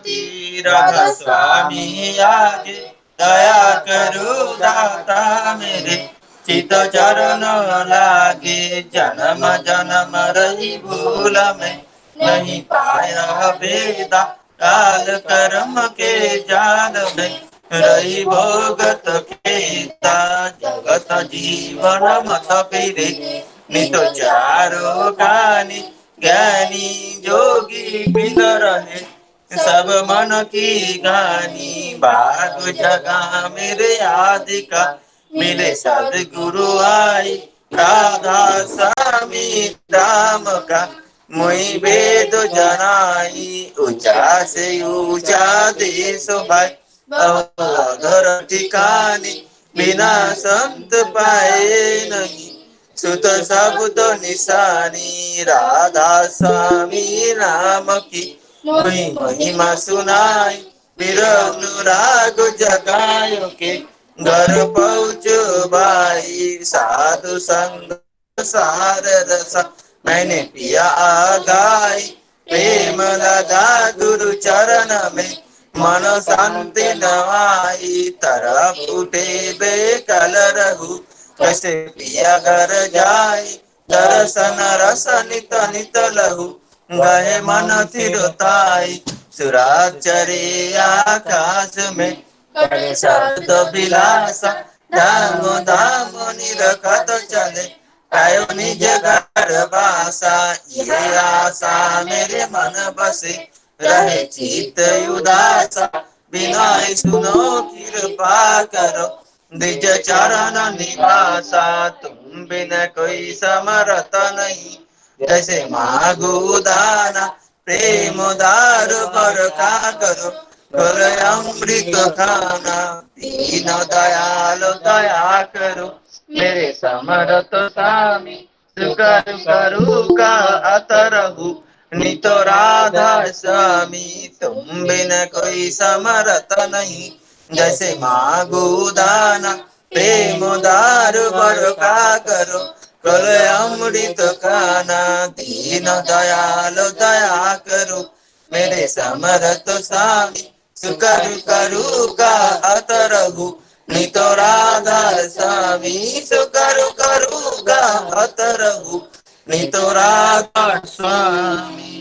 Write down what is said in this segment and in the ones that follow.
मोती राधा स्वामी आगे, दया करो दाता मेरे चित चरण लागे। जन्म जन्म रही भूल में नहीं पाया बेदा, काल कर्म के जाल में रही भोगत केता। जगत जीवन मत फिरे नित चारो कानी, ज्ञानी जोगी बिन रहे सब मन की गानी। बाग जगा मेरे आदिका मिले सदगुरु आई, राधा स्वामी राम का मुई वेद जनाई। ऊंचा से ऊंचा देश भाई अधर ठिकानी, बिना संत पाए नहीं सुत शब्द निशानी। राधा स्वामी नाम की मुई महिमा सुनाई, फिर अनुराग जगायो के घर पहुँचो भाई। साधु संग सार रसा मैंने पिया गाई, प्रेम लगा गुरु चरण में मन शांति नवाई। तरफ उठे बेकल रहू कैसे पिया घर जाई, दर्शन रस नित नित लहू गए मन थिरताई। सुराचरी आकाश में करे शब्द विलासा, धाम धाम निरखत चले आयो निज घर बासा। ये आशा मेरे मन बसे रहे चित उदासा, विनय सुनो कृपा करो निज चरण निवासा। तुम बिन कोई समरथ नहीं जैसे मागु दाना, प्रेम दारु बर का करो कर अमृत खाना। दीन दयाल दया करो मेरे समरथ स्वामी, सुकर करू का अतरहु नित राधा स्वामी। तुम बिन कोई समरथ नहीं जैसे मागु दाना, प्रेम दारु बर का करो कर अमृत खाना। दीन दयाल दया करो मेरे समरथ स्वामी, सुकर करू का अतरहु नित राधा स्वामी। सुकर करू का अतरहु नित राधा स्वामी।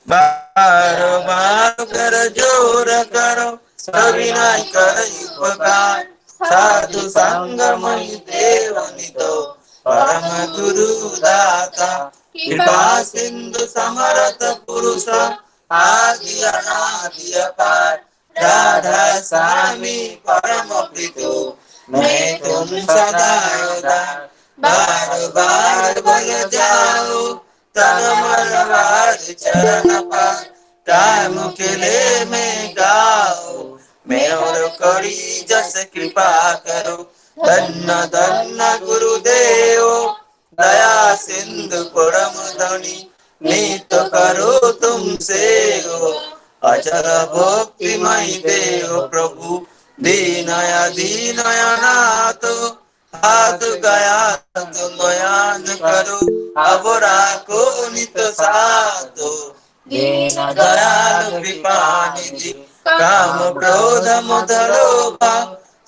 बार बार कर जोर करो सविनय कर उपकार, साधु संग मई देव नितो परम गुरु दाता। कृपा सिंधु समरथ पुरुष आदि अनादि अपार, राधा स्वामी परम प्रीतो मैं तुम सदा उदार। बार बार बल जाओ तन मन वार चरण पार, काम के लिए मैं गाओ मैं और करी जस कृपा करो। धन्य धन्य गुरुदेव दया सिंधु परम धनी, नित करो तुमसे हो अचल भक्ति मई देव प्रभु। दीनया दीनया नाथ हाथ गया तुम बयान करो, अब राखो नित साधो दीन दयाल कृपा निधि। काम क्रोध मद लोभ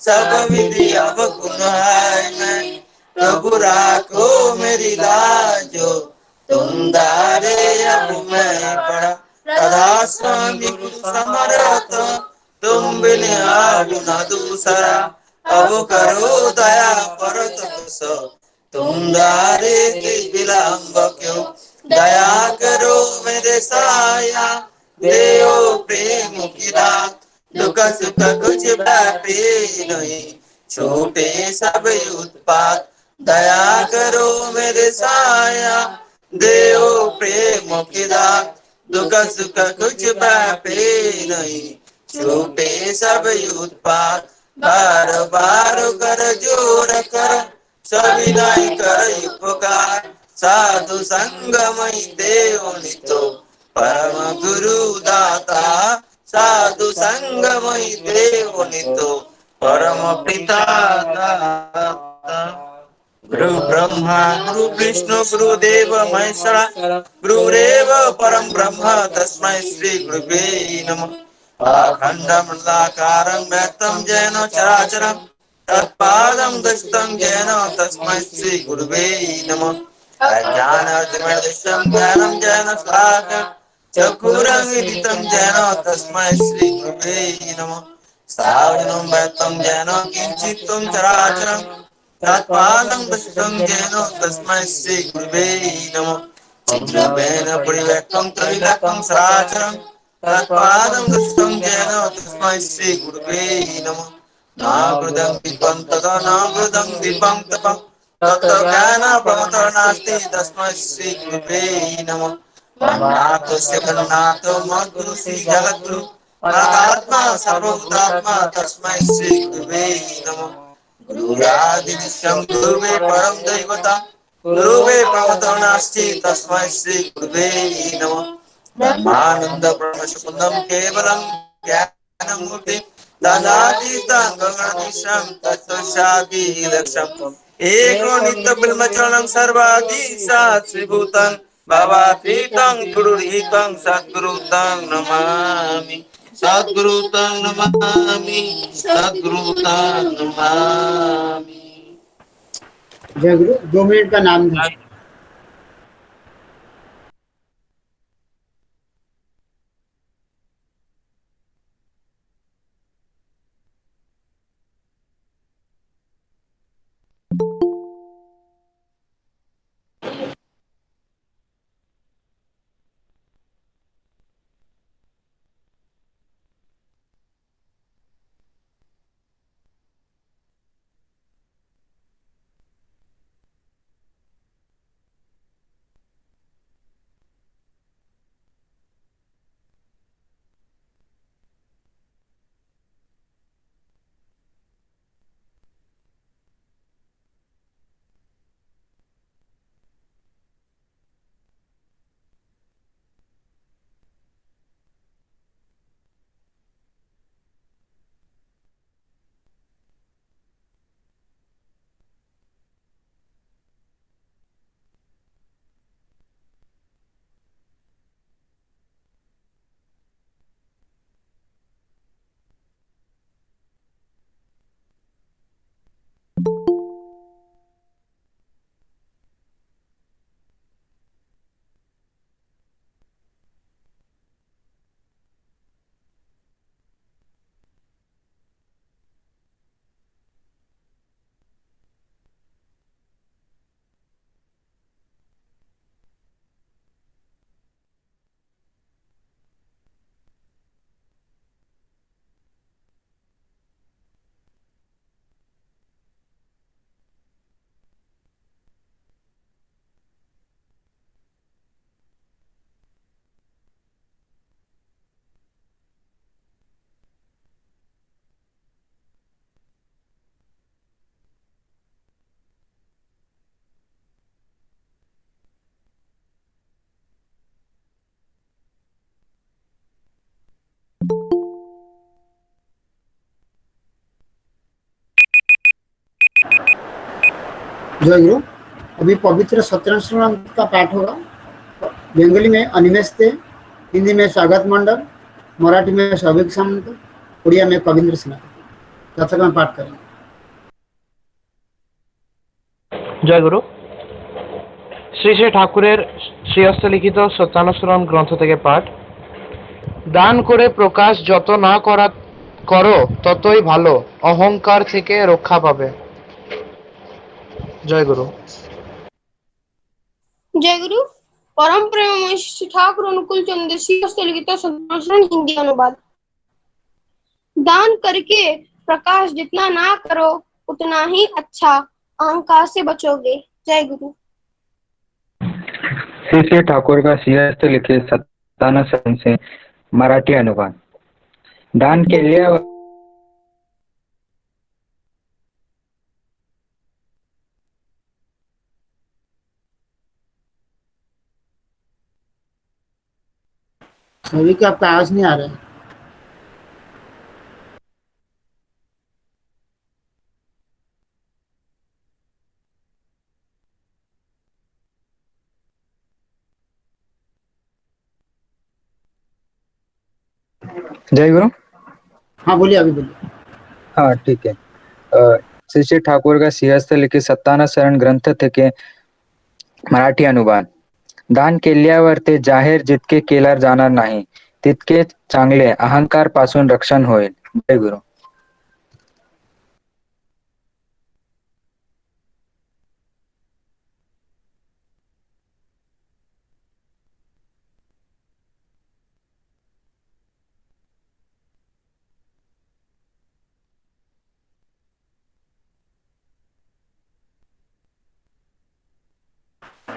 सब विधि अब गुण है मैं, प्रभु राखो मेरी लाजो तुम दारे अब मैं पड़ा। राधा स्वामी गुरु समरथ तुम बिन आडू न दूसरा, अब करो दया परत बस तुम दारे के विलंब क्यों। दया करो मेरे साया देओ प्रेम की रात, दुख सुख कुछ व्यापी नहीं छोटे सब उत्पात। दया करो मेरे साया देओ प्रेम की दात, दुख सुख कुछ व्यापी नहीं छोटे सब उत्पात। बार बार कर जोर कर सविनय कर उपकार, साधु संग मई देव नितो परम गुरु दाता। साधु संग मई देव नितो परम पिता दाता। गुरु ब्रह्मा गुरु विष्णु गुरुदेव महेश्वरा, गुरुरेव परम ब्रह्म तस्मै श्री गुरुवे नमः। अखण्डमण्डलाकारं व्याप्तं येन चराचरं तत्पादं दर्शितं येन तस्मै श्रीगुरुवे नमः। अज्ञानार्जनमर्दिष्टं ज्ञानं येन शलाकं चक्षुरुन्मीलितं येन तस्मै श्रीगुरुवे नमः। श्रावणं व्यक्तं येन किञ्चित्तं चराचरं तत्पादं दर्शितं येन तस्मै श्रीगुरुवे नमः। चित्रपेन परिव्यक्तं त्रिलोक्यं सराचरं तत्पादं दर्शितं येन तस्मै श्रीगुरुवे नमः। न कृतं दीपं तदा न कृतं दीपं तपः तत्त्वज्ञानप्रमथो नास्ति तस्मै श्रीगुरुवे नमः। नाथस्य गणनाथो मद्गुरु श्रीजगद्गुरु परमात्मा सर्वभूतात्मा तस्मै श्रीगुरुवे नमः। गुरुरादिनित्यं गुरुवे परं दैवता गुरुवे प्रमथो नास्ति तस्मै श्रीगुरुवे नमः। ब्रह्मानंद ब्रह्मसुखदं केवलं ज्ञानमूर्तिं तदातीतं गगननिशं तत्त्वशादिलक्ष्यम् एको नित्यब्रह्मचरणं सर्वादिशाश्रीभूतं भवातीतं गुरुरहितं सद्गुरुतं नमामि सद्गुरुतं नमामि सद्गुरुतं नमामि। जय गुरु। 2 मिनट का नाम था। जय गुरु। अभी पवित्र सत्यनारायण का पाठ होगा। बंगाली में अनिमेष थे, हिंदी में स्वागत मंडल, मराठी में सौभिक सामंत, उड़िया में कविंद्र सिन्हा। कथक में पाठ करेंगे। जय गुरु। শ্রী শ্রী ঠাকুরের শ্রীহস্ত লিখিত সত্যানুসরণ গ্রন্থ থেকে পাঠ। দান করে প্রকাশ যত না করো ততই ভালো, অহংকার থেকে রক্ষা পাবে। জয় গুরু। जय गुरु। परम प्रेममय श्री ठाकुर अनुकूल चंद्र श्रीहस्त लिखित संभाषण हिंदी अनुवाद। दान करके प्रकाश जितना ना करो उतना ही अच्छा, अहंकार से बचोगे। जय गुरु। श्री श्री ठाकुर का श्रीहस्त लिखित सत्यानुसरण से मराठी अनुवाद। दान केले सभी का आपका आवाज नहीं आ रहा है। जय गुरु। हाँ बोलिए, अभी बोलिए। हाँ ठीक है। श्री श्री ठाकुर का सिंहस्थ लिखित सत्ताना शरण ग्रंथ থেকে मराठी अनुवाद। दान केल्यावर ते जाहीर जितके केल्यावर जाणार नाही तितके चांगले, अहंकार पासून रक्षण होईल। जय गुरु।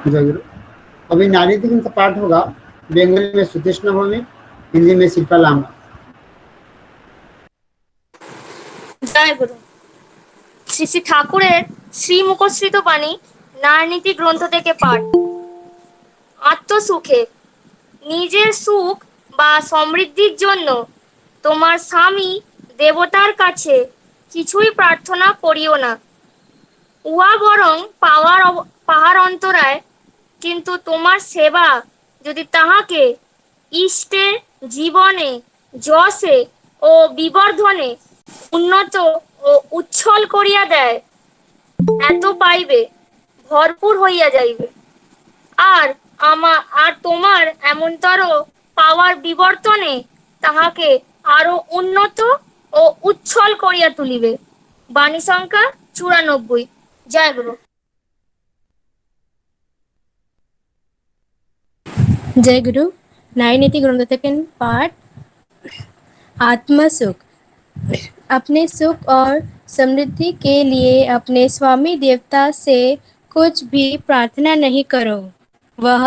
जय गुरु। अभी नारी दिन का पाठ होगा, बंगाली में सुदेशना भौमिक, हिंदी में शिल्पा लांबा। জয় গুরু। শ্রী শ্রী ঠাকুরের শ্রীমুখশ্রিত বাণী নারনীতি গ্রন্থ থেকে পাঠ। আত্মসুখে নিজের সুখ বা সমৃদ্ধির জন্য তোমার স্বামী দেবতার কাছে কিছুই প্রার্থনা করিও না, উহা বরং পাহাড় অন্তরায়। কিন্তু তোমার সেবা যদি তাহাকে ইষ্টে জীবনে যশে ও বিবর্ধনে উন্নত ও উচ্ছল করিয়া দেয়, এত পাইবে ভরপুর হইয়া যাইবে। আর তোমার এমনতর পাওয়ার বিবর্তনে তাহাকে আরো উন্নত ও উচ্ছল করিয়া তুলিবে। বাণী সংখ্যা 94। জয় গুরু। जय गुरु। नारी नीति ग्रंथ থেকে पाठ। आत्मसुख। अपने सुख और समृद्धि के लिए अपने स्वामी देवता से कुछ भी प्रार्थना नहीं करो। वह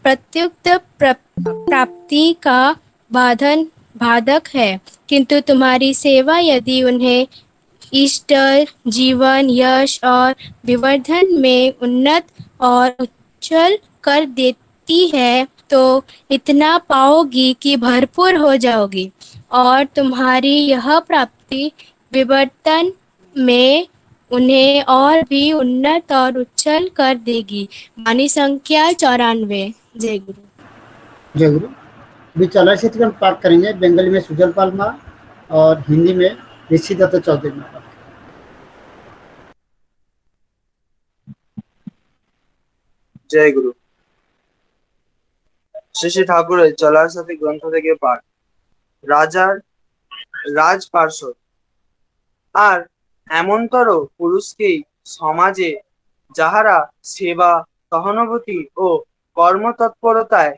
प्रत्युक्त प्राप्ति का बाधक है, किंतु तुम्हारी सेवा यदि उन्हें इष्ट जीवन यश और विवर्धन में उन्नत और उच्चल कर देती है तो इतना पाओगी कि भरपूर हो जाओगी, और तुम्हारी यह प्राप्ति विवर्तन में उन्हें और भी उन्नत और उच्चल कर देगी। वाणी संख्या 94। जय गुरु। जय गुरु। अभी चला क्षेत्र पाठ करेंगे, बंगाली में सुजल पालमा और हिंदी में ऋषि दत्त चौधरी में। जय गुरु। শ্রী শ্রী ঠাকুরের চলার সাথে গ্রন্থ থেকে পাঠ। রাজার রাজপার্ষদ আর এমনতর পুরুষকেই সমাজে যাহারা সেবা সহানুভূতি ও কর্মতৎপরতায়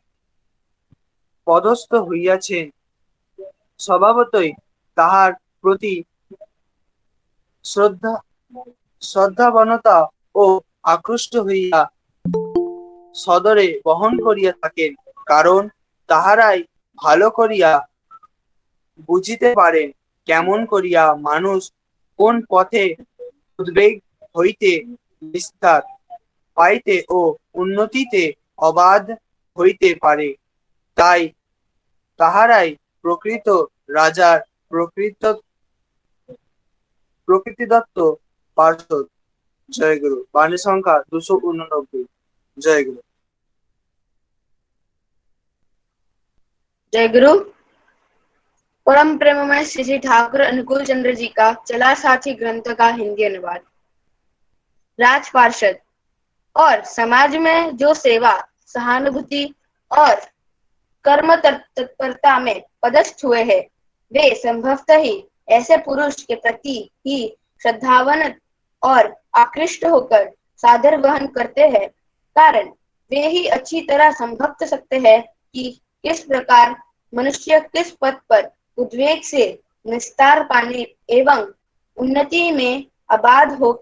পদস্থ হইয়াছেন, স্বভাবতই তাহার প্রতি শ্রদ্ধাবনতা ও আকৃষ্ট হইয়া সদরে বহন করিয়া থাকেন, কারণ তাহারাই ভালো করিয়া বুঝিতে পারেন কেমন করিয়া মানুষ কোন পথে উদ্বেগ হইতে বিস্তার পাইতে ও উন্নতিতে অবাধ হইতে পারে। তাই তাহারাই প্রকৃত রাজার প্রকৃতিদত্ত পার্ষদ। জয় গুরু। বাণী সংখ্যা 289। जय गुरु। जय गुरु। परम प्रेममय श्री श्री ठाकुर अनुकूल चंद्र जी का चला साथी ग्रंथ का हिंदी अनुवाद। राज पार्षद और समाज में जो सेवा सहानुभूति और कर्म तत्परता में पदस्थ हुए हैं, वे संभवतः ही ऐसे पुरुष के प्रति ही श्रद्धावान और आकृष्ट होकर सादर वहन करते हैं, कारण वे ही अच्छी तरह समझ सकते हैं कि किस प्रकार मनुष्य किस पथ पर उद्वेग से निस्तार पाने एवं उन्नति में आबाद हो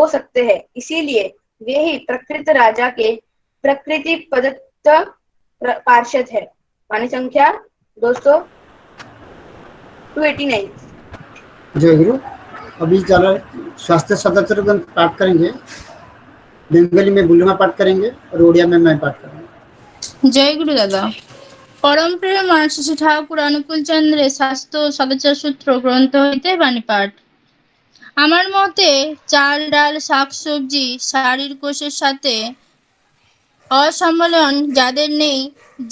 सकते हैं। इसीलिए वे ही प्रकृत राजा के प्रकृति प्रदत्त पार्षद है। वाणी संख्या 289। जय गुरु। अभी चला स्वास्थ्य सदाचार ग्रंथ पाठ करेंगे, बंगाली में बुलिमा पाठ करेंगे और उड़िया में मैं पाठ करूंगा। जय गुरु दादा। परम प्रेम श्री ठाकुर अनुकूल चंद्रेर স্বাস্থ্য সদাচার সূত্র গ্রন্থ হইতে বাণী পাঠ। আমার মতে চাল ডাল শাকসবজি শারীর কোষের সাথে অসম্মেলন যাদের নেই,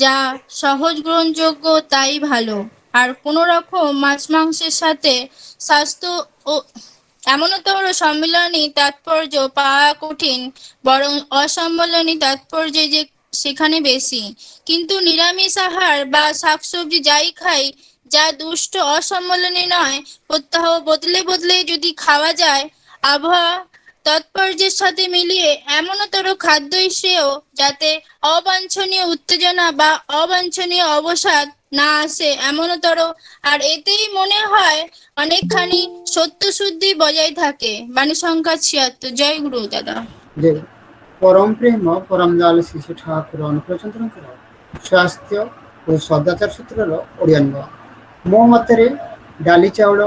যা সহজ গ্রহণযোগ্য তাই ভালো। আর কোনো রকম মাছ মাংসের সাথে স্বাস্থ্য ও এমনতর সম্মিলনী তাৎপর্য পাওয়া কঠিন, বরং অসম্মিলনী তাৎপর্য যে সেখানে বেশি। কিন্তু নিরামিষ আহার বা শাকসবজি যাই খাই, যা দুষ্ট অসম্মিলনী নয়, প্রত্যহ বদলে বদলে যদি খাওয়া যায়, আবহাওয়া তাৎপর্যের সাথে মিলিয়ে এমনতর খাদ্যই শ্রেয়, যাতে অবাঞ্ছনীয় উত্তেজনা বা অবাঞ্ছনীয় অবসাদ না আসে এমনতর। আর এতেই মনে হয় অনেকখানি সত্যশুদ্ধি বজায় থাকে। বাণী সংখ্যা ৭৬। জয় গুরু দাদা। যে পরম প্রেম ପରମ ଦୟାଲ ଶ୍ରୀ ଶ୍ରୀ ଠାକୁର ଅନୁକୂଳଚନ୍ଦ୍ରଙ୍କର ସ୍ୱାସ୍ଥ୍ୟ ଓ ସଦାଚାର ସୂତ୍ରର ଓଡ଼ିଆନୁବାଦ। ମୋ ମତରେ ଡାଲି ଚାଉଳ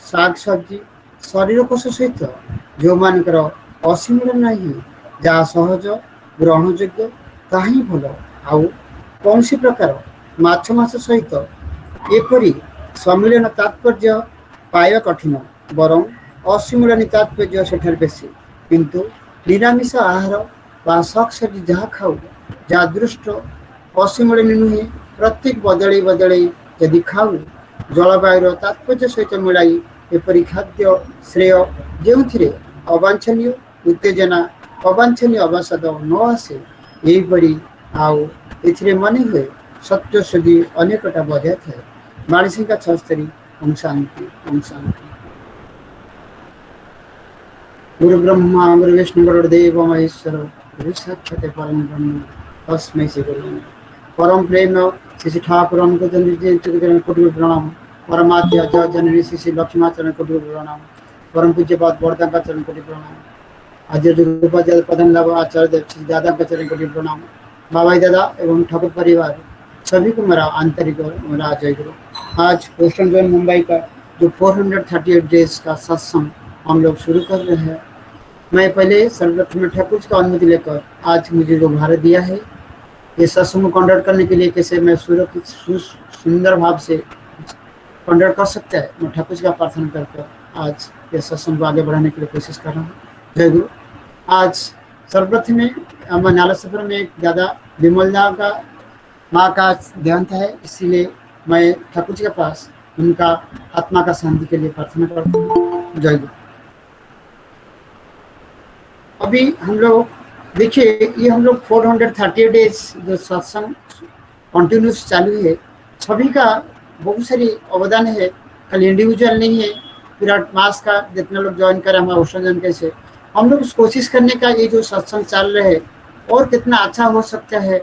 ଶାଗ ସବଜି ଶରୀର କୋଷ ସହିତ ଯେଉଁମାନଙ୍କର ଅସୀମିତ ନାହିଁ, ଯାହା ସହଜ ଗ୍ରହଣଯୋଗ୍ୟ ତାହା ହିଁ ଭଲ। ଆଉ କୌଣସି ପ୍ରକାର ମାଛ ମାଂସ ସହିତ ଏପରି ସମ୍ମିଳନ ତାତ୍ପର୍ଯ୍ୟ ପାଇବା କଠିନ, ବରଂ ଅସମ୍ମିଳନୀ ତାତ୍ପର୍ଯ୍ୟ ସେଠାରେ ବେଶୀ। କିନ୍ତୁ ନିରାମିଷ ଆହାର ବା ଶାଗ ସବଜି ଯାହା ଖାଉ, ଯାହା ଦୃଷ୍ଟ ଅସମ୍ମିଳନୀ ନୁହେଁ, ପ୍ରତ୍ୟେକ ବଦଳେଇ ବଦଳେଇ ଯଦି ଖାଉ, ଜଳବାୟୁର ତାତ୍ପର୍ଯ୍ୟ ସହିତ ମିଳାଇ ଏପରି ଖାଦ୍ୟ ଶ୍ରେୟ, ଯେଉଁଥିରେ ଅବାଞ୍ଛନୀୟ ଉତ୍ତେଜନା ଅବାଞ୍ଛନୀୟ ଅବସାଦ ନ ଆସେ। ଏହିପରି ଆଉ ଏଥିରେ ମନେ ହୁଏ ସତ୍ୟ ସୁଧି ଅନେକଟା ବଜାୟ ଥାଏ। ବାଣୀ ସଂଖ୍ୟା ৭୬। ଓಂ ଶାନ୍ତି ଓಂ ଶାନ୍ତି। गुरु ब्रह्मा गुरु विष्णु गुरुदेव महेश्वर गुरु साक्षात् परम ब्रह्म तस्मै श्री गुरु नमः। परम प्रेम श्री श्री ठाकुर अनुकूलचंद्र कोटि प्रणाम। परमाध्य जय जननी श्री श्री लक्ष्मीचरण कोटि प्रणाम। परम पूज्यपाद वर्धन चरण कोटि प्रणाम। आद्य जुगोपाध्याय प्रधान लाभ आचार्य देव श्री दादा का चरण कोटि प्रणाम। बाबाई दादा एवं ठाकुर परिवार सभी को मेरा आंतरिक और मेरा जय गुरु। आज वेस्टर्न जोन मुंबई का जो 438 डेज का सत्संग हम लोग शुरू कर रहे हैं। मैं पहले सर्वप्रथम ठाकुर का अनुमति लेकर आज मुझे जो भारत दिया है, ये सत्संग कंडक्ट करने के लिए कैसे मैं सुंदर भाव से कंडक्ट कर सकता है, मैं ठाकुर का प्रार्थना करके आज ये सत्संग को आगे बढ़ाने के लिए कोशिश कर रहा हूँ। जय गुरु। आज सर्वप्रथम मैं नाला सफर में एक दादा विमलदा का माँ का देहांत है, इसीलिए मैं ठाकुर जी के पास उनका आत्मा का शांति के लिए प्रार्थना करता हूँ। जय गुरु। अभी हम लोग देखिए, ये हम लोग 438 डेज जो सत्संग कंटिन्यूस चालू है, सभी का बहुत सारी अवदान है, खाली इंडिविजुअल नहीं है। विराट मास का जितने लोग ज्वाइन करें हमारे ओशन कैसे हम लोग कोशिश करने का, ये जो सत्संग चल रहे हैं और कितना अच्छा हो सकता है।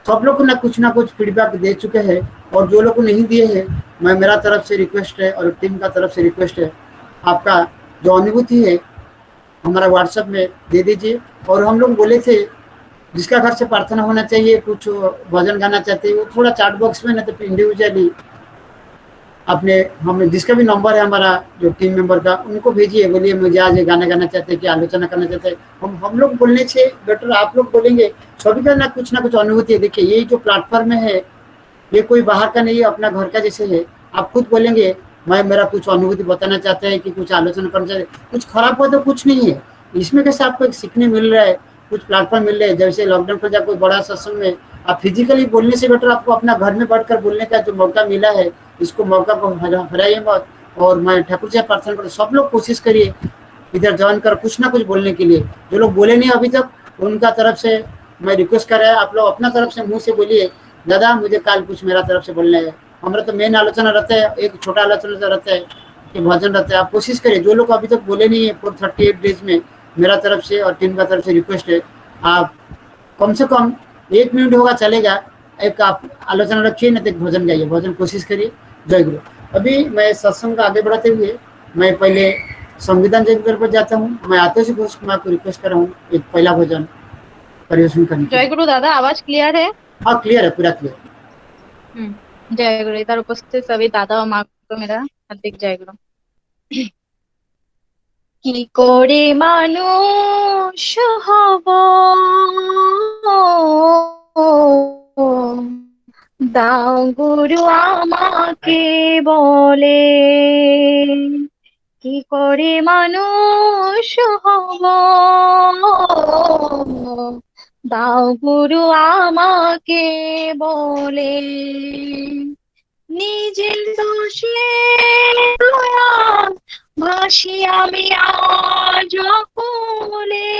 सब लोग ना कुछ फीडबैक दे चुके हैं, और जो लोग नहीं दिए हैं, मैं मेरा तरफ से रिक्वेस्ट है और टीम का तरफ से रिक्वेस्ट है, आपका जो अनुभूति है हमारा व्हाट्सएप में दे दीजिए। और हम लोग बोले थे जिसका घर से प्रार्थना होना चाहिए, कुछ भजन गाना चाहते हैं, वो थोड़ा चैट बॉक्स में, ना तो इंडिविजुअली अपने हम जिसका भी नंबर है हमारा जो टीम मेंबर का, उनको भेजिए, बोलिए मुझे आज गाना गाना चाहते हैं कि आलोचना करना चाहते हैं। हम लोग बोलने से बेटर आप लोग बोलेंगे। सभी का ना कुछ अनुभूति है। देखिए, ये जो प्लेटफॉर्म है ये कोई बाहर का नहीं है, अपना घर का जैसे है। आप खुद बोलेंगे मैं मेरा कुछ अनुभूति बताना चाहते हैं कि कुछ आलोचना करना चाहते हैं, कुछ खराब हुआ तो कुछ नहीं है। इसमें कैसे आपको एक सीखने मिल रहा है, कुछ प्लेटफॉर्म मिल रहे हैं। जैसे लॉकडाउन पर जब कोई बड़ा सत्संग में आप फिजिकली बोलने से बेटर आपको अपना घर में बैठकर बोलने का जो मौका मिला है, इसको मौका को हराइए मत। और मैं ठाकुर जी प्रार्थना करूँ, सब लोग कोशिश करिए इधर ज्वाइन कर कुछ ना कुछ बोलने के लिए। जो लोग बोले नहीं अभी तक, उनका तरफ से मैं रिक्वेस्ट कर रहा है, आप लोग अपना तरफ से मुँह से बोलिए, दादा मुझे कल कुछ मेरा तरफ से बोलना है। हमारा तो मेन आलोचना रहता है, एक छोटा आलोचना रहता है कि भजन रहता है। आप कोशिश करिए, जो लोग अभी तक बोले नहीं है 438 डेज में, मेरा तरफ से और टीम का तरफ से रिक्वेस्ट है, आप कम से कम 1 मिनट होगा चलेगा, एक आप आलोचना रखिए, नहीं तो एक भजन गाइए, भजन कोशिश करिए। जय गुरु। अभी मैं सत्संग को आगे बढ़ाते हुए मैं पहले संविधान जयंती पर जाता हूँ। मैं आतिश घोष कुमार को रिक्वेस्ट कर रहा हूँ एक पहला भजन परिवेशन करने। जय गुरु दादा, आवाज क्लियर है? हाँ क्लियर है, पूरा क्लियर। जय गुरु। इधर उपस्थित सभी दादा और माँ को मेरा हार्दिक जय गुरु। কি করে মানুষ হব, দাও গুরু আমাকে বলে, কি করে মানুষ হব, দাও গুরু আমাকে বলে, নিজের দোষে দয়া ভাসি আমি আজ কুলে,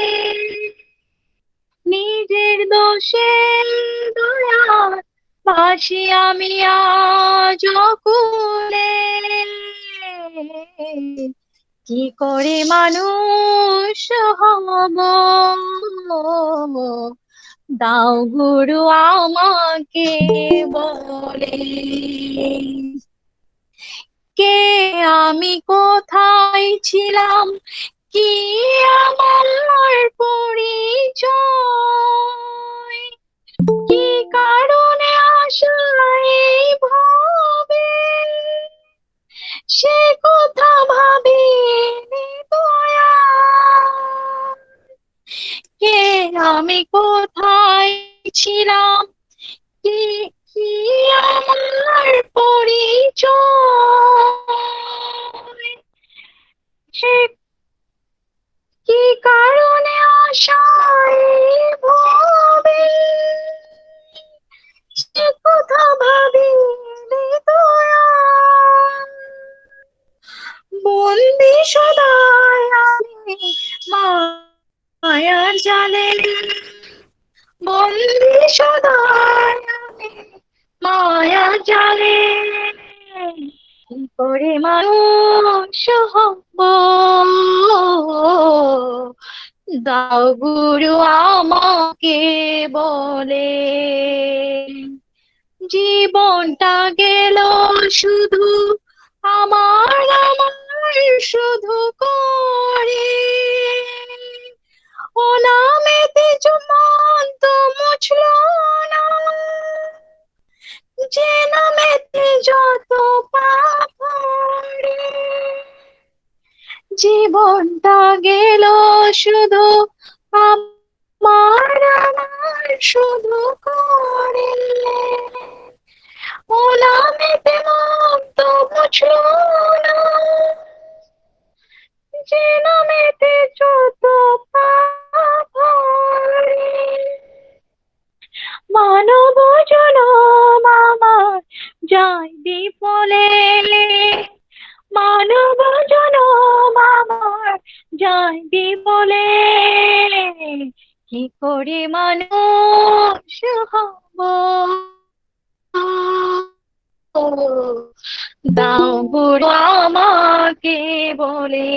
নিজের দোষে দয়া ভাসি আমি আজ কুলে, কি করে মানুষ হব, দাও গুরু আমাকে বলে, কে আমি কোথায় ছিলাম, কি আমার পরিচয়, কি কারণে আসলাই ভাবে, সে কথা ভাবিনি দয়া, কে আমি কোথায় ছিলাম, কি কি আমার পরিচয়, সে কি কারণে আশায় ভবে, সে কথা ভাবিনি দয়া, বন্দি সদাই আমি মায়ার জালে, বন্দি সদাই আমি মায়ার জালে, কি করে মানুষ হব, দাও গুরু আমাকে বলে, জীবনটা গেল শুধু আমার আমার শুধু করে, ও নামেতে মন্ত মুছল না, যে নামেতে যত পাপ করে, জীবনটা গেল শুধু আমার আমার শুধু করে, ও নামেতে মন্ত মুছল না, যে নামেতে যত পাপ করে, মানব জনম আমার যায় বিফলে, মানব জনম আমার যায় বিফলে, কি করে মানুষ হব, দাও গুরু আমাকে বলে,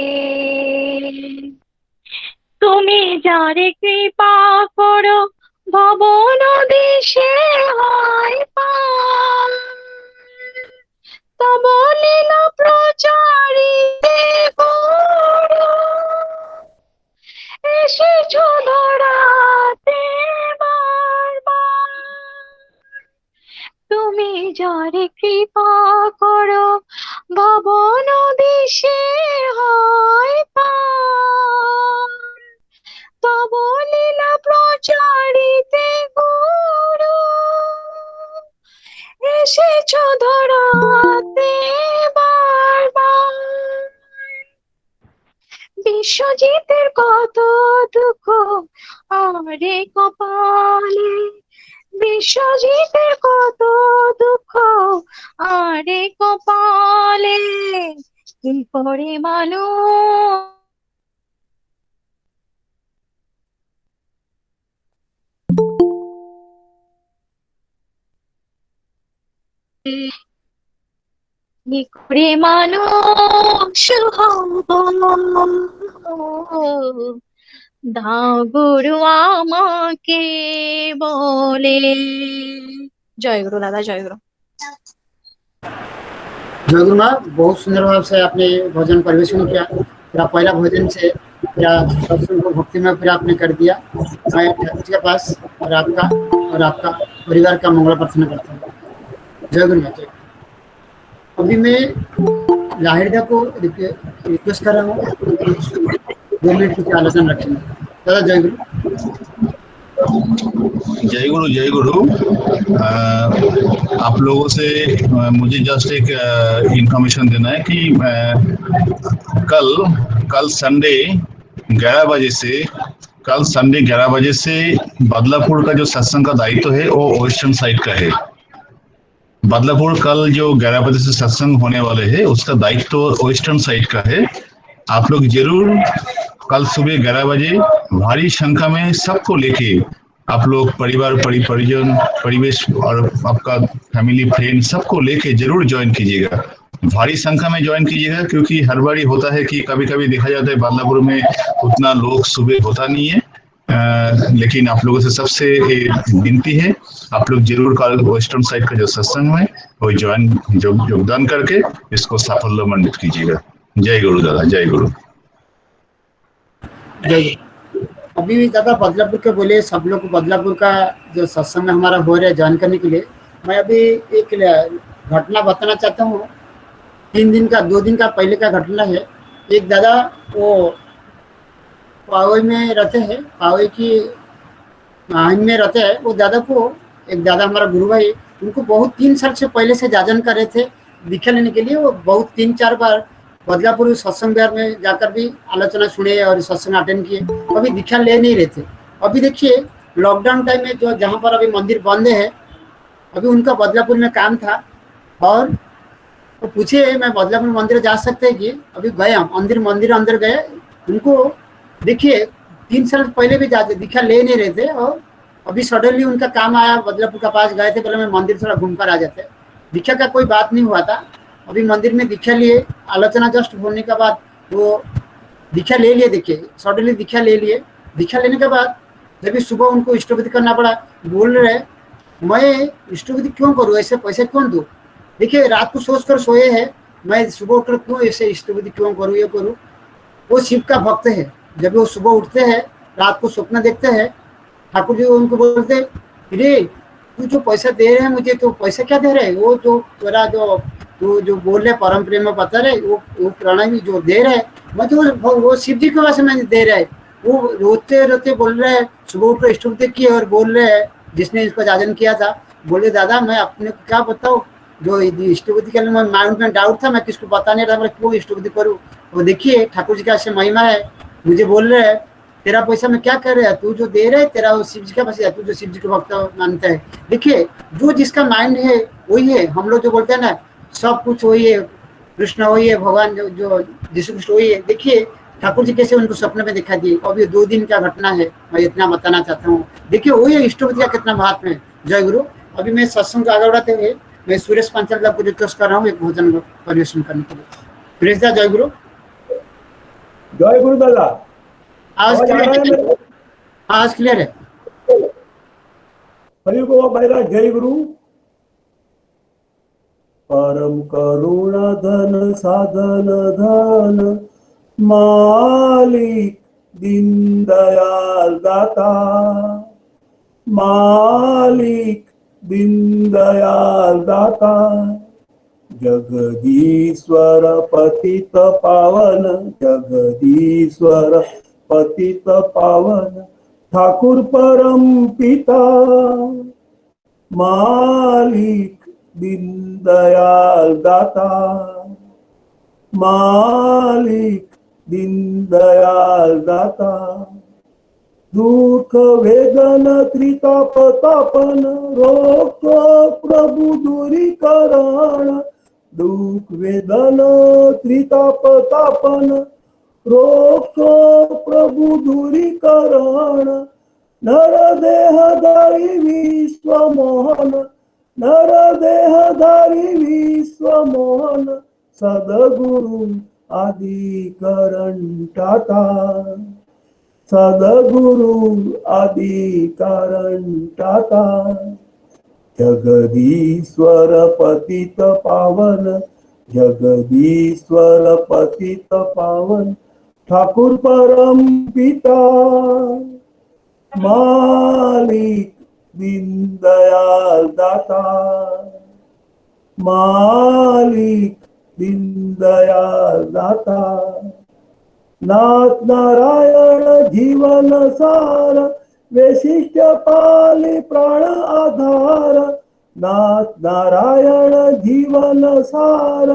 তুমি যারে কৃপা করো ভব নদী সে হয় পার, তব লীলা প্রচারিতে করো, এসেছ ধরাতে বারবার, তুমি যারে কৃপা করো ভব নদী সে হয় পার, তব লীলা প্রচারিতে গুরু, এসেছ ধরাতে বারবার, বিশ্বজিতের কত দুঃখ আরে কপালে, বিশ্বজিতের কত দুঃখ আরে কপালে, কি করে মানুষ কি করে মানুষ হব, দাও গুরু আমাকে বলে। জয় গুরু दादा, जय गुरु। जय गुरु माँ, बहुत सुंदर भाव से आपने भजन परिवेशन किया। पूरा पहला भजन से पूरा सत्संग को भक्ति में पूरा आपने कर दिया। मैं ठाकुर जी के पास और आपका परिवार का मंगल प्रार्थना करता हूँ। जय गुरु माँ। अभी मैं लाहिरदा को रिक्वेस्ट कर रहा हूँ 2 मिनट की आलोचना रखेंगे। दादा जय गुरु। जय गुरु, जय गुरु। आप लोगों से मुझे जस्ट एक इंफॉर्मेशन देना है कि कल संडे 11 बजे से कल संडे 11 बजे से बदलापुर का जो सत्संग का दायित्व है वो वेस्टर्न साइड का है। बदलापुर कल जो 11 बजे से सत्संग होने वाले हैं उसका दायित्व वेस्टर्न साइड का है। आप लोग जरूर कल सुबह 11 बजे भारी संख्या में सबको लेके आप लोग परिवार परिजन परिवेश और आपका फैमिली फ्रेंड सबको लेके जरूर ज्वाइन कीजिएगा। भारी संख्या में ज्वाइन कीजिएगा क्योंकि हर बार होता है कि कभी कभी देखा जाता है बदलापुर में उतना लोग सुबह होता नहीं है। लेकिन आप लोगों से सबसे विनती है आप लोग जरूर कल वेस्टर्न साइड का जो सत्संग है वो योगदान करके इसको साफल्यमंडित कीजिएगा। जय गुरु दादा, जय गुरु। जय। अभी भी दादा बदलापुर के बोले सब लोग बदलापुर का जो सत्संग हमारा हो रहा है ज्वाइन करने के लिए। मैं अभी एक घटना बताना चाहता हूँ। 2 दिन का पहले का घटना है। एक दादा वो पावई में रहते हैं, पावई की माहिम में रहते हैं। वो दादा को एक दादा हमारा गुरु भाई उनको बहुत 3 साल से पहले से जाजन कर रहे थे दीक्षा लेने के लिए। वो बहुत 3-4 बार बदलापुर सत्संग बिहार में जाकर भी आलोचना सुने और सत्संग अटेंड किए, कभी दीक्षा ले नहीं रहे थे। अभी देखिए लॉकडाउन टाइम में जो जहाँ पर अभी मंदिर बंद है, अभी उनका बदलापुर में काम था और वो पूछे मैं बदलापुर मंदिर जा सकते हैं कि अभी गए हम मंदिर अंदर गए। उनको देखिए 3 साल पहले भी जाते दीक्षा ले नहीं रहे थे और अभी सडनली उनका काम आया, बदलापुर का पास गए थे। पहले मैं मंदिर थोड़ा घूम कर आ जाते, दीक्षा का कोई बात नहीं हुआ था। अभी मंदिर में दीक्षा लिए, आलोचना जस्ट होने के बाद वो दीक्षा ले लिए। देखिए सडनली दीक्षा ले लिए। दीक्षा लेने के बाद जब भी सुबह उनको इष्टविधि करना पड़ा, बोल रहे मैं इष्टविधि क्यों करूँ, ऐसे पैसे क्यों दूँ। देखिए रात को सोच कर सोए हैं, मैं सुबह उठकर क्यों ऐसे इष्टविधि क्यों करूँ, ये करूँ। वो शिव का भक्त है। जब वो सुबह उठते हैं, रात को स्वप्न देखते हैं, ठाकुर जी उनको बोलते अरे तू जो पैसा दे रहे हैं मुझे, तो पैसा क्या दे रहे, वो जो तेरा जो बोल रहे परम प्रेम में बता रहे वो प्रणय जो दे रहे मैं तो वो शिव जी के वजह मैंने दे रहे। वो रोते रोते बोल रहे सुबह उठ कर इष्टविधि किए और बोल रहे जिसने इसको जाजन किया था, बोले दादा मैं अपने को क्या बताऊँ, जो इष्टविधि के लिए मैं माइंड में डाउट था, मैं किसको बता नहीं रहा मैं क्यों इष्टविधि करूँ। वो देखिए ठाकुर जी का ऐसे महिमा है। मुझे बोल रहे है तेरा पैसा में क्या कर रहा है, तू जो दे रहे तेरा वो शिव जी का पैसा है, तू जो शिव जी को भक्त मानता है। देखिए जो जिसका माइंड है वही है। हम लोग जो बोलते हैं ना सब कुछ वही है, कृष्ण वही है, भगवान जो यीशु कृष्ण वही है। देखिए ठाकुर जी कैसे उनको सपने में दिखा दिए। अब ये 2 दिन का घटना है, मैं इतना बताना चाहता हूँ। देखिए वही है इष्टविधि का कितना महत्व है। जय गुरु। अभी मैं सत्संग को आगे बढ़ाते हुए मैं सुरेश पांचाल को रिक्वेस्ट कर रहा हूँ एक भोजन परिवेशन करने के लिए। सुरेश दा जय गुरु। जय गुरु दादा। आज क्लियर है। हरि को मेरा जय गुरु। परम करुणा धन साधन धन मालिक दीन दयाल दाता, मालिक दीन दयाल दाता, जगदीश्वर पतित पावन, जगदीश्वर पतित पावन, ठाकुर परम पिता, मालिक दीन दयाल दाता, मालिक दीन दयाल दाता, दुख वेदन त्रिताप तापन, रोग प्रभु दूरीकरण, दुख वेदन त्रिताप तापन, रोग प्रभु दूरीकरण, नर देहधारी विश्व मोहन, नर देहधारी विश्व मोहन, सदगुरु आदि करण टाटा, सदगुरु आदि कारण टाटा, जगदीश्वर पतित पावन, जगदीश्वर पतित पावन, ठाकुर परम पिता, मालिक दीन दयाल दाता, मालिक दीन दयाल दाता, नाथ नारायण जीवन सार, वैशिष्ट पाली प्राण आधार, नाथ नारायण जीवन सार,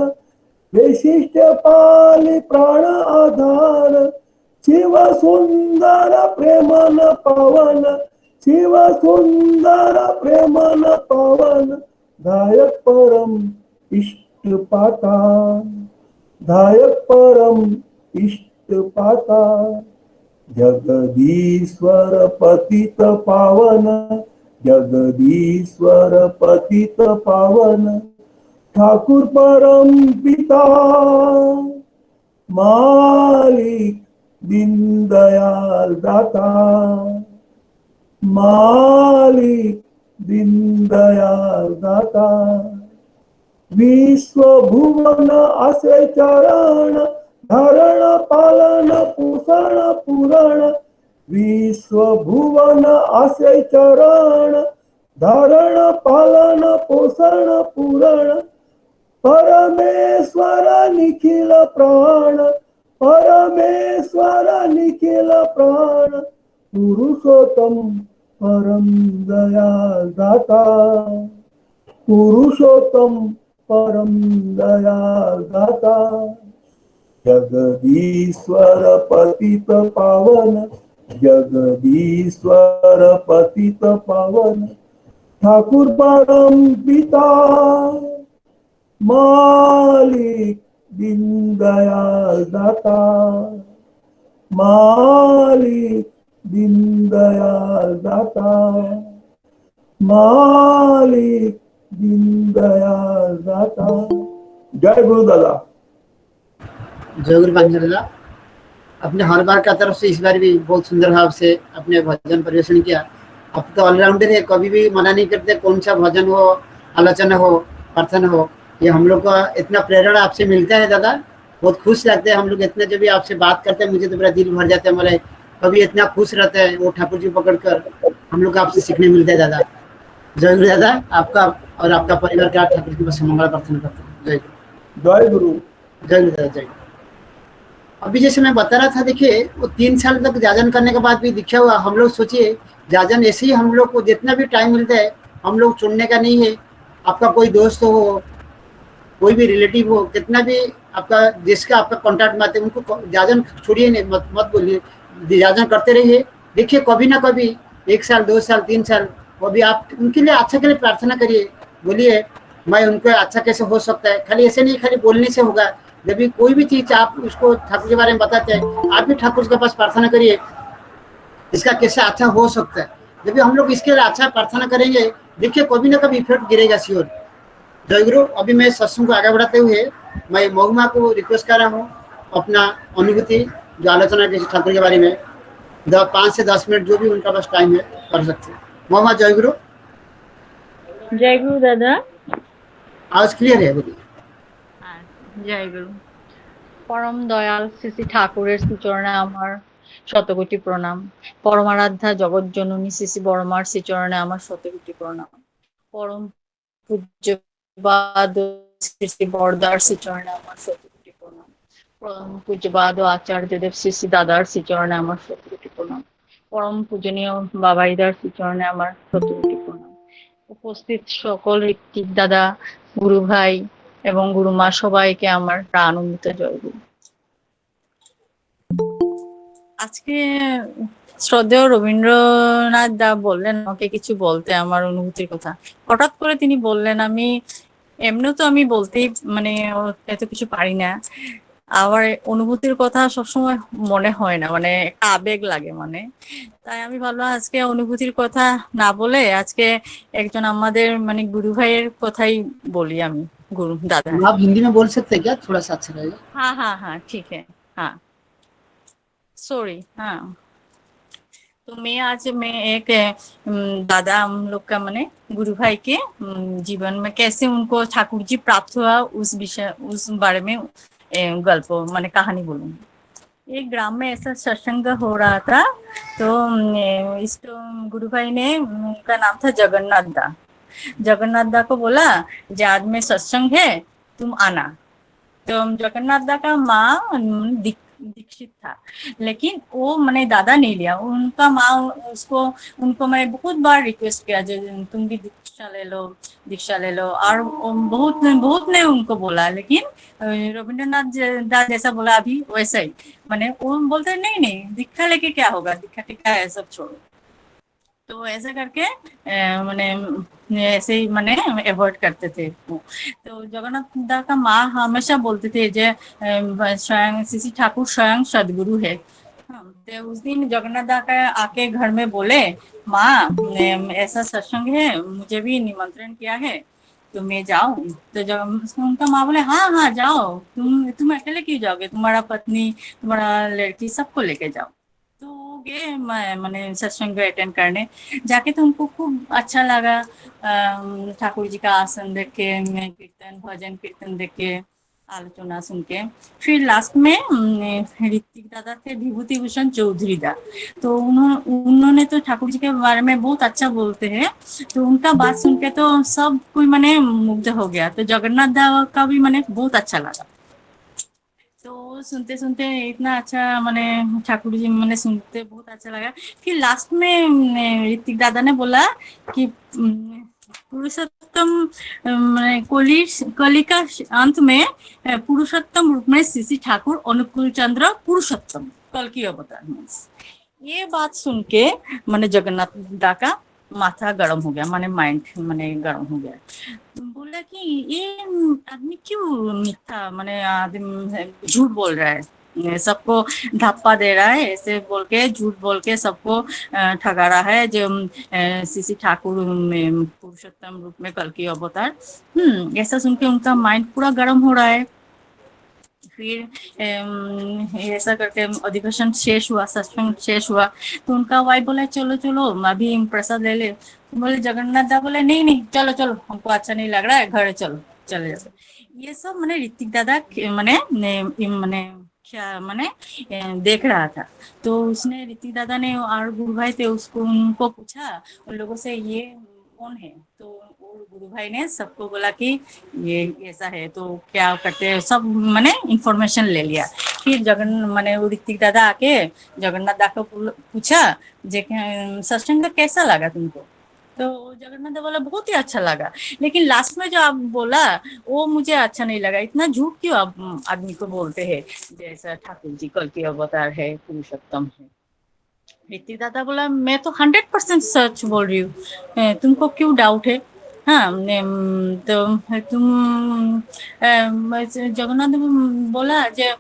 वैशिष्ट पाली प्राण आधार, शिव सुंदर प्रेमन पावन, शिव सुंदर प्रेमन पावन, दायक परम इष्ट पाता, दायक परम इष्ट पाता, जगदीश्वर पतित पावन, जगदीश्वर पतित पावन, ठाकुर परम पिता, मालिक दीनदयाल दाता, मालिक दीनदयाल दाता, विश्व भुवन आश्रय चरण, धरण पालन पोषण पुराण, विश्व भुवन आश्रय चरण, धरण पालन पोषण पुराण, परमेश्वर निखिल प्राण, परमेश्वर निखिल प्राण, पुरुषोत्तम परम दयाल दाता, पुरुषोत्तम परम दयाल दाता, जगदीश्वर पतित पावन, जगदीश्वर पतित पावन, ठाकुर परम पिता, मालिक दीनदयाल दाता, मालिक दीनदयाल दाता, मालिक दीनदयाल दाता। जय गुरु दादा। जय गुरु बांजरदा। अपने हर बार का तरफ से इस बार भी बहुत सुंदर भाव से अपने भजन परिवेशन किया। अब तो ऑलराउंडर है, कभी भी मना नहीं करते, कौन सा भजन हो, आलोचना हो, प्रार्थना हो, ये हम लोग का इतना प्रेरणा आपसे मिलता है दादा, बहुत खुश लगते हैं हम लोग। इतना जब भी आपसे बात करते हैं मुझे तो मेरा दिल भर जाता है, हमारे कभी इतना खुश रहता है वो ठाकुर जी पकड़ कर हम लोग आपसे सीखने मिलता है दादा। जय गुरु दादा, आपका और आपका परिवार का ठाकुर जी बस मंगल प्रार्थना करता हूँ। जय गुरु। जय गुरु। जय गुरु दादा। जय गुरु। अभी जैसे मैं बता रहा था, देखिए वो 3 साल तक जाजन करने के बाद भी दिखा हुआ, हम लोग सोचिए जाजन ऐसे ही हम लोग को जितना भी टाइम मिलता है हम लोग चुनने का नहीं है। आपका कोई दोस्त हो, कोई भी रिलेटिव हो, कितना भी आपका जिसका आपका कॉन्टैक्ट में आते हैं उनको जाजन छोड़िए नहीं, मत बोलिए, जाजन करते रहिए। देखिए कभी ना कभी 1 साल 2 साल 3 साल वो भी आप उनके लिए अच्छा के लिए प्रार्थना करिए, बोलिए मैं उनको अच्छा कैसे हो सकता है। खाली ऐसे नहीं, खाली बोलने से होगा। जब भी कोई भी चीज आप उसको ठाकुर के बारे में बताते हैं, आप भी ठाकुर के पास प्रार्थना करिए इसका कैसे अच्छा हो सकता है। जब भी हम लोग इसके लिए अच्छा प्रार्थना करेंगे, देखिए कभी ना कभी इफेक्ट गिरेगा श्योर। जय गुरु। अभी मैं सत्संग को आगे बढ़ाते हुए मैं महिमा को रिक्वेस्ट कर रहा हूँ अपना अनुभूति जो आलोचना की ठाकुर के बारे में 5 से 10 मिनट जो भी उनका पास टाइम है कर सकते हैं। महिमा। जय गुरु। जय गुरु दादा। आवाज क्लियर है? बोलिए। जय गुरु। परम दयाल শ্রী শ্রী ঠাকুরের শ্রীচরণে আমার শতকোটি প্রণাম। পরমারাধ্যা জগৎ জননী শ্রী শ্রী বড়মার শ্রীচরণে আমার শতকোটি প্রণাম। পরম পূজ্যবাদ শ্রী শ্রী বরদার শ্রীচরণে আমার শতকোটি প্রণাম। পরম পূজ্যবাদ আচার্যদেব শ্রী শ্রী দাদার শ্রীচরণে আমার শতকোটি প্রণাম। পরম পূজনীয় বাবাইদার শ্রীচরণে আমার শতকোটি প্রণাম। উপস্থিত সকল ঋত্বিক দাদা, গুরু ভাই এবং গুরুমা সবাইকে আমার প্রাণান্বিত জয় গুরু। আজকে শ্রদ্ধেয় রবীন্দ্রনাথ দা বললেন আমাকে কিছু বলতে, আমার অনুভূতির কথা। হঠাৎ করে তিনি বললেন, আমি এমনিও তো আমি বলতেই মানে এত কিছু পারি না, আবার অনুভূতির কথা সবসময় মনে হয় না, মানে একটা আবেগ লাগে মানে। তাই আমি ভাবলাম আজকে অনুভূতির কথা না বলে আজকে একজন আমাদের মানে গুরু ভাইয়ের কথাই বলি আমি। गुरु दादा आप हिंदी में बोल सकते हैं क्या? थोड़ा सा अच्छा रहेगा। हाँ हाँ हाँ ठीक है। हाँ सॉरी। हाँ तो मैं एक दादा हम लोग का माने गुरु भाई के जीवन में कैसे उनको ठाकुर जी प्राप्त हुआ उस विषय उस बारे में गल्प माने कहानी बोलूंगी। एक ग्राम में ऐसा सत्संग हो रहा था, तो इस गुरु भाई ने, उनका नाम था जगन्नाथ दा। जगन्नाथ दा को बोला जे आज में सत्संग है तुम आना। तो जगन्नाथ दा का माँ दीक्षित था, लेकिन वो मैंने दादा नहीं लिया। उनका माँ उनको मैंने बहुत बार रिक्वेस्ट किया जो तुम भी दीक्षा ले लो और बहुत ने उनको बोला, लेकिन रविंद्रनाथ दास जैसा बोला अभी वैसा ही, मैंने वो बोलते हैं नहीं नहीं दीक्षा लेके क्या होगा, दीक्षा टिक्का है सब छोड़ो। तो ऐसा करके मैंने ऐसे ही मैंने अवॉइड करते थे। तो जगन्नाथ दा का माँ हमेशा बोलते थे जे स्वयं सीसी ठाकुर स्वयं सदगुरु है। हाँ, तो उस दिन जगन्नाथ दा का आके घर में बोले माँ ऐसा सत्संग है, मुझे भी निमंत्रण किया है तो मैं जाऊं। तो जब उनका माँ बोले हाँ हाँ जाओ, तुम अकेले क्यों जाओगे, तुम्हारा पत्नी तुम्हारा लड़की सबको लेके जाओ। तो गए मैंने सत्संग अटेंड करने, जाके तो उनको खूब अच्छा लगा। ठाकुर जी का आसन देख के, कीर्तन भजन कीर्तन देख के, आलोचना सुन के। फिर लास्ट में ऋतिक दादा थे विभूति भूषण चौधरी दा, तो उन्होंने तो ठाकुर जी के बारे में बहुत अच्छा बोलते हैं। तो उनका बात सुन के तो सब कोई मैंने मुग्ध हो गया। तो जगन्नाथ दा का भी मैंने बहुत अच्छा लगा। तो सुनते सुनते इतना अच्छा मैंने ठाकुर जी मैंने सुनते बहुत अच्छा लगा। फिर लास्ट में ऋतिक दादा ने बोला कि पुरुषोत्तम कली का अंत में पुरुषोत्तम रूप में सीसी ठाकुर अनुकूल चंद्र पुरुषोत्तम कल की अवतार। ये बात सुन के मैंने जगन्नाथ दा का माथा गर्म हो गया, माने माइंड मैंने गर्म हो गया। बोला कि ये आदमी क्यों मिथ्या माने आदमी झूठ बोल रहा है, सबको धप्पा दे रहा है, ऐसे बोल के झूठ बोल के सबको ठगा रहा है जो सीसी ठाकुर पुरुषोत्तम रूप में कल की अवतार। ऐसा सुन के उनका माइंड पूरा गर्म हो रहा है। फिर ऐसा करके अधिवेशन शेष हुआ, सत्संग शेष हुआ। तो उनका वाइफ बोला चलो चलो अभी प्रसाद ले ले। बोले जगन्नाथ दा बोले नहीं नहीं चलो चलो हमको अच्छा नहीं लग रहा है, घर चलो चले जाओ। ये सब मैंने ऋतिक दादा मैंने क्या मैंने देख रहा था। तो उसने ऋतिक दादा ने और गुरु भाई थे उसको उनको पूछा उन लोगों से ये कौन है। तो गुरु भाई ने सबको बोला कि ये ऐसा है। तो क्या करते हैं सब मैंने इंफॉर्मेशन ले लिया। फिर मैंने ऋतिक दादा आके जगन्नाथ दा को पूछा जे सत्संग कैसा लगा तुमको। तो जगन्नाथ दा बोला बहुत ही अच्छा लगा, लेकिन लास्ट में जो आप बोला वो मुझे अच्छा नहीं लगा। इतना झूठ क्यों आप आदमी को बोलते हैं, जैसा ठाकुर जी कल की अवतार है, पुरुषोत्तम है। ऋतिक दादा बोला मैं तो 100% सच बोल रही हूँ, तुमको क्यों डाउट है। हाँ तो तुम जगन्नाथ बोला जो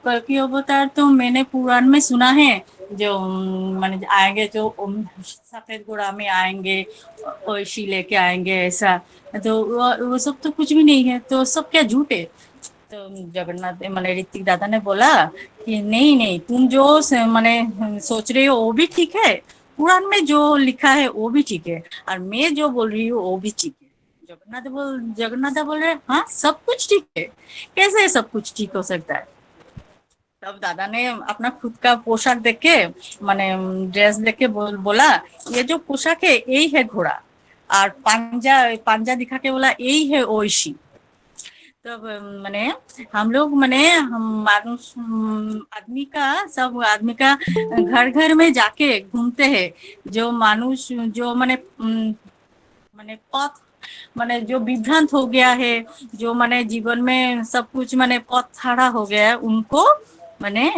कल की अवतार तो मैंने पुराण में सुना है, जो माने आएंगे जो सफेद घोड़ा में आएंगे, ओशी लेके आएंगे ऐसा। तो वो सब तो कुछ भी नहीं है, तो सब क्या झूठ है। तो जगन्नाथ माने ऋतिक दादा ने बोला कि नहीं नहीं तुम जो माने सोच रहे हो वो भी ठीक है, पुराण में जो लिखा है वो भी ठीक है, और मैं जो बोल रही हूँ वो भी ठीक है। जगन्नाथ बोल रहे हाँ सब कुछ ठीक है। कैसे सब कुछ ठीक हो सकता है। तब दादा ने अपना खुद का पोशाक देख के माने ड्रेस देख के बोला ये जो पोशाक है यही है घोड़ा, और पंजा दिखा के बोला यही है ओइशी। तब मैंने हम लोग मैंने मानुष आदमी का घर घर में जाके घूमते हैं, जो मानुष जो मैंने पथ मैंने जो विभ्रांत हो गया है, जो मैंने जीवन में सब कुछ मैंने पथ हारा हो गया है, उनको मैंने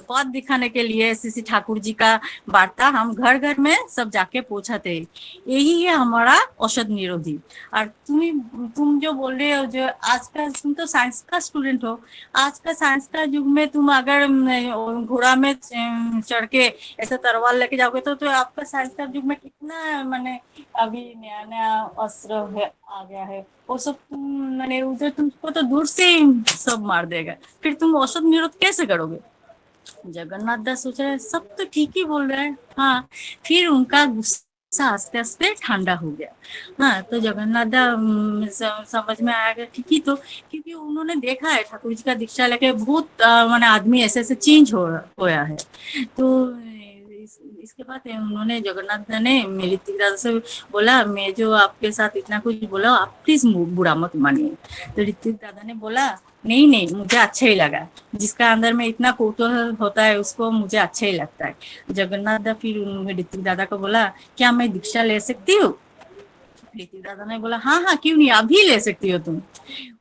पथ दिखाने के लिए सीसी ठाकुर जी का वार्ता हम घर घर में सब जाके पहुंचाते हैं। यही है हमारा औषध निरोधी। और तुम जो बोल रहे हो जो आज का तुम तो साइंस का स्टूडेंट हो, आज का साइंस का युग में तुम अगर घोड़ा में चढ़ के ऐसे तलवार लेके जाओगे तो आपका साइंस का युग में कितना मैंने अभी नया नया अस्त्र है आ गया है, वो सब मैंने उधर तुमको तो दूर से सब मार देगा, फिर तुम औषध निरोध कैसे करोगे। जगन्नाथ दास सोच रहे सब तो ठीक ही बोल रहे हैं। हाँ फिर उनका गुस्सा आस्ते आस्ते ठंडा हो गया। हाँ तो जगन्नाथ दा समझ में आया ठीक ही, तो क्योंकि उन्होंने देखा है ठाकुर जी का दीक्षा लेके बहुत माने आदमी ऐसे ऐसे चेंज होया है। तो इसके बाद उन्होंने जगन्नाथ ने मेरी दादा से बोला मैं जो आपके साथ इतना कुछ बोला आप प्लीज बुरा मत मानिए। तो ऋतिक दादा ने बोला नहीं नहीं मुझे अच्छा ही लगा, जिसका अंदर में इतना कौतूहल होता है उसको मुझे अच्छा ही लगता है। जगन्नाथ दा फिर ऋतिक दादा को बोला क्या मैं दीक्षा ले सकती हूँ। प्रीति दादा ने बोला हाँ हाँ क्यों नहीं, अभी ले सकती हो तुम।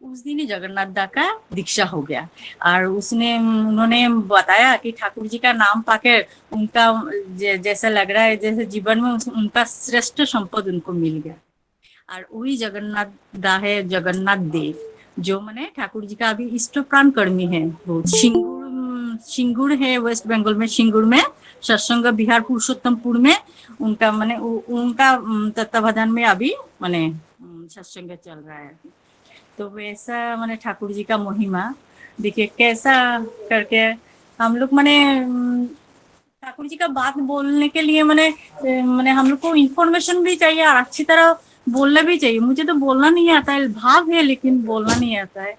उस दिन ही जगन्नाथ दा का दीक्षा हो गया। और उन्होंने बताया कि ठाकुर जी का नाम पाकर उनका जैसा लग रहा है जैसे जीवन में उनका श्रेष्ठ संपद उनको मिल गया। और वही जगन्नाथ दा है जगन्नाथ देव, जो माने ठाकुर जी का अभी इष्ट प्राण कर्मी है। वो सिंगुर है, वेस्ट बंगाल में सिंगुर में सत्संग बिहार पुरुषोत्तमपुर में उनका माने उनका तत्वावधान में अभी माने सत्संग चल रहा है। तो वैसा माने ठाकुर जी का महिमा देखिए कैसा करके हम लोग माने ठाकुर जी का बात बोलने के लिए माने हम लोग को इन्फॉर्मेशन भी चाहिए और अच्छी तरह बोलना भी चाहिए। मुझे तो बोलना नहीं आता है, भाव है लेकिन बोलना नहीं आता है।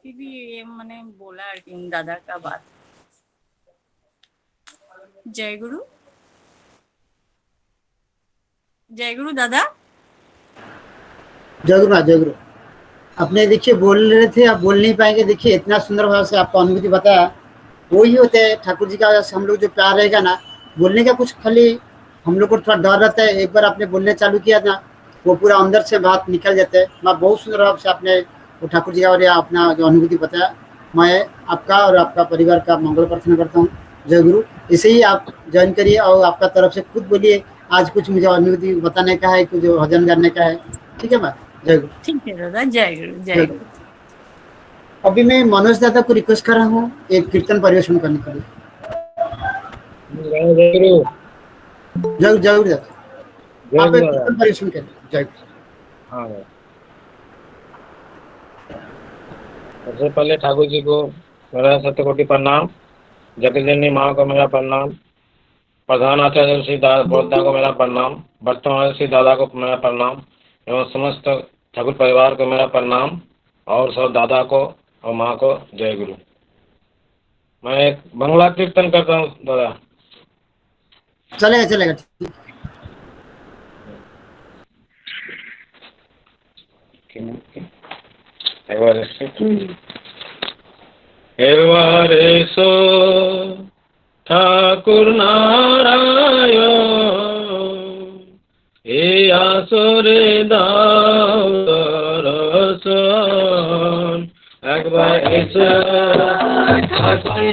फिर भी ये मैंने बोला दादा का बात। जय गुरु, जय गुरु दादा। जय गुरु, जय गुरु। अपने देखिए बोल रहे थे, आप बोल नहीं पाएंगे। देखिए इतना सुंदर भाव से आपको अनुभूति बताया। वही होते हैं ठाकुर जी का, हम लोग जो प्यार रहेगा ना, बोलने का कुछ खाली हम लोग को थोड़ा डर रहता है। एक बार आपने बोलने चालू किया ना, वो पूरा अंदर से बात निकल जाता है। मैं बहुत सुंदर भाव से आपने वो ठाकुर जी का और अपना जो अनुभूति बताया। मैं आपका और आपका परिवार का मंगल प्रार्थना करता हूँ। जय गुरु। इसे ही आप ज्वाइन करिए और आपका तरफ से खुद बोलिए आज कुछ मुझे अनुभूति बताने का है, कुछ भजन करने का है। ठीक है बात। जय गुरु। ठीक है दादा, जय गुरु, जय गुरु। अभी मैं मनोज दादा को रिक्वेस्ट कर रहा हूँ एक कीर्तन परिवेशन करने के लिए। जय जय गुरु दादा, आप एक कीर्तन परिवेशन करें। जय गुरु। हाँ, सबसे पहले ठाकुर जी को मेरा सत्यकोटि प्रणाम, जगजननी माँ को मेरा प्रणाम, प्रधान आचार्य श्री दादा को मेरा प्रणाम, वर्तमान श्री दादा को मेरा प्रणाम एवं समस्त ठाकुर परिवार को मेरा प्रणाम और सब दादा को और माँ को जय गुरु। मैं एक बंगला कीर्तन करता हूँ दादा। चलेगा चलेगा। एवारेसो ठाकुर नारायण ए आसरे दाव दर्शन একবার এসে ঠাকুর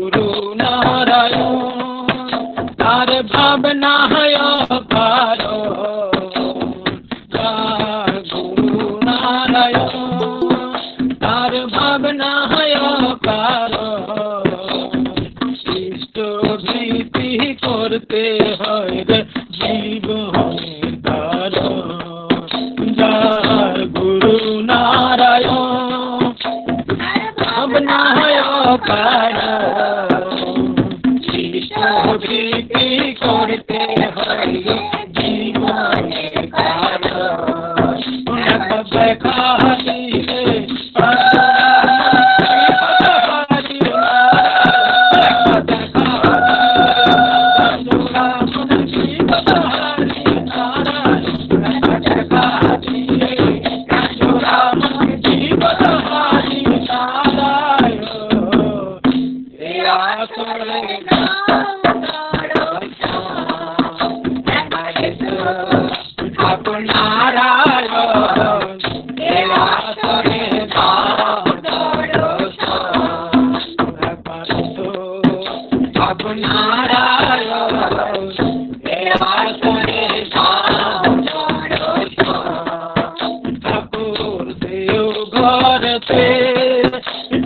গুরু নারায়ণ তার ভাবনা হয় পারো গুরু নারায়ণ তার ভাবনা হয় পারো ইষ্ট ভীতি করতে হয় রে জীবনের কারো যার গুরু নারায়ণ ভাবনা হয় পারো ইষ্ট ভীতি করতে হয় জীবনের কারো দেখা দিলে